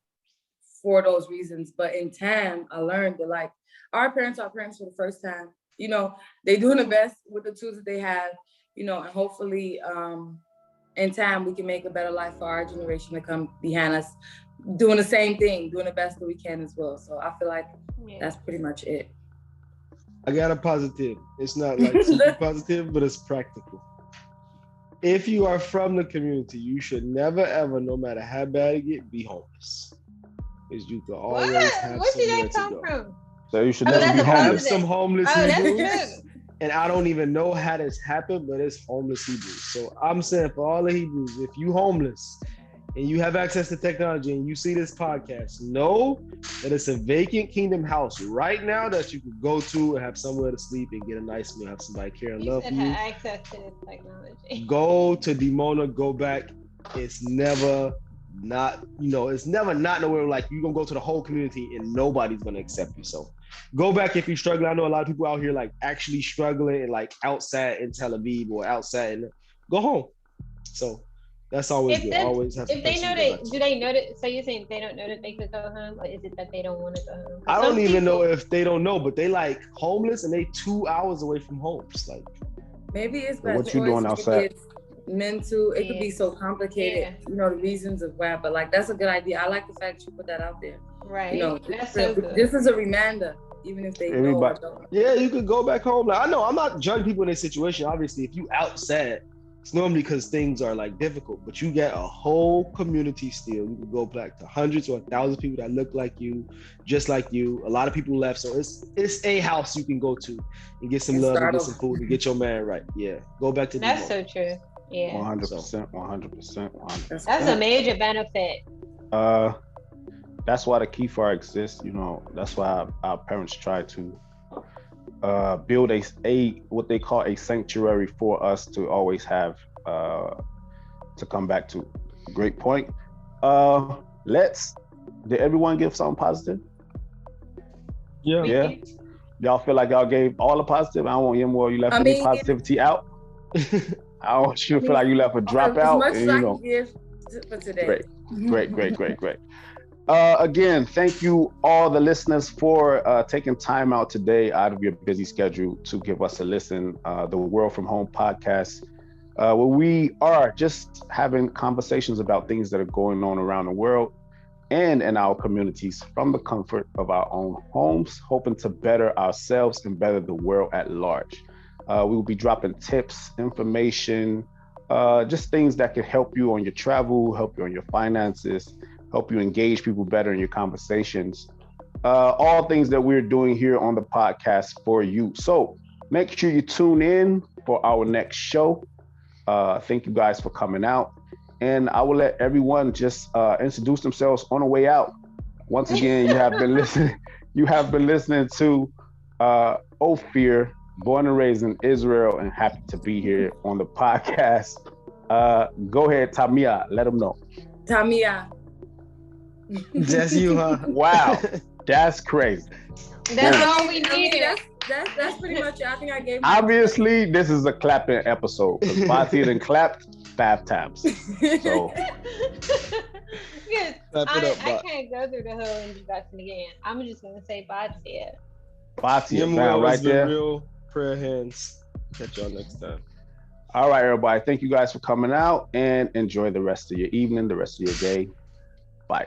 for those reasons. But in time, I learned that like our parents are parents for the first time. They doing the best with the tools that they have, and hopefully in time we can make a better life for our generation to come behind us, doing the same thing, doing the best that we can as well. So I feel like that's pretty much it. I got a positive. It's not like super positive, but it's practical. If you are from the community, you should never ever, no matter how bad it get, be homeless. Because you can always have somewhere to go. From? So you should never be homeless. Have some homeless Hebrews. And I don't even know how this happened, but it's homeless Hebrews. So I'm saying for all the Hebrews, if you homeless and you have access to technology and you see this podcast, know that it's a vacant kingdom house right now that you could go to and have somewhere to sleep and get a nice meal, have somebody care and love you. Have access to this technology. Go to Dimona, go back. It's never not nowhere like you're gonna go to the whole community and nobody's gonna accept you. So go back if you're struggling. I know a lot of people out here like actually struggling and like outside in Tel Aviv or outside and go home. So that's always good. Always have. If they know do they know that? So you're saying they don't know that they could go home, or is it that they don't want to go home? I don't even know if they don't know, but they like homeless and they 2 hours away from homes. Like maybe it's what you doing outside? Mental, it could be so complicated. The reasons of why, but like that's a good idea. I like the fact you put that out there. Right. That's so good. This is a reminder, even if they know or don't. Yeah, you could go back home. Like I know I'm not judging people in this situation. Obviously, if you outside It's normally because things are like difficult, but you get a whole community still. You can go back to hundreds or 1,000 people that look like you, just like you. A lot of people left, so it's a house you can go to and get some love and get some food and get your man right. Yeah, go back to That's so true. Yeah, 100%, 100%. that's a major benefit. That's why the key fire exists. You know, that's why our parents try to build a what they call a sanctuary for us to always have to come back to. Great point. Did everyone give something positive? Yeah. Y'all feel like y'all gave all the positive? I don't want you you left any positivity out. I don't want you to feel like you left a dropout. As much as I can give for today. Great. Again, thank you all the listeners for taking time out today out of your busy schedule to give us a listen. The World From Home podcast, where we are just having conversations about things that are going on around the world and in our communities from the comfort of our own homes, hoping to better ourselves and better the world at large. We will be dropping tips, information, just things that can help you on your travel, help you on your finances, help you engage people better in your conversations. All things that we're doing here on the podcast for you. So make sure you tune in for our next show. Thank you guys for coming out. And I will let everyone just introduce themselves on the way out. Once again, you have been listening to Ophir, born and raised in Israel, and happy to be here on the podcast. Go ahead, Tamia, let them know. Tamia. That's you, huh? Wow, that's crazy. That's all we needed. That's pretty much it. I think I gave. Obviously, this is a clapping episode because Batia done clapped 5 times. So yes, I can't go through the whole introduction again. I'm just gonna say Batia man, right there. Real prayer hands. Catch y'all next time. All right, everybody. Thank you guys for coming out and enjoy the rest of your evening, the rest of your day. Bye.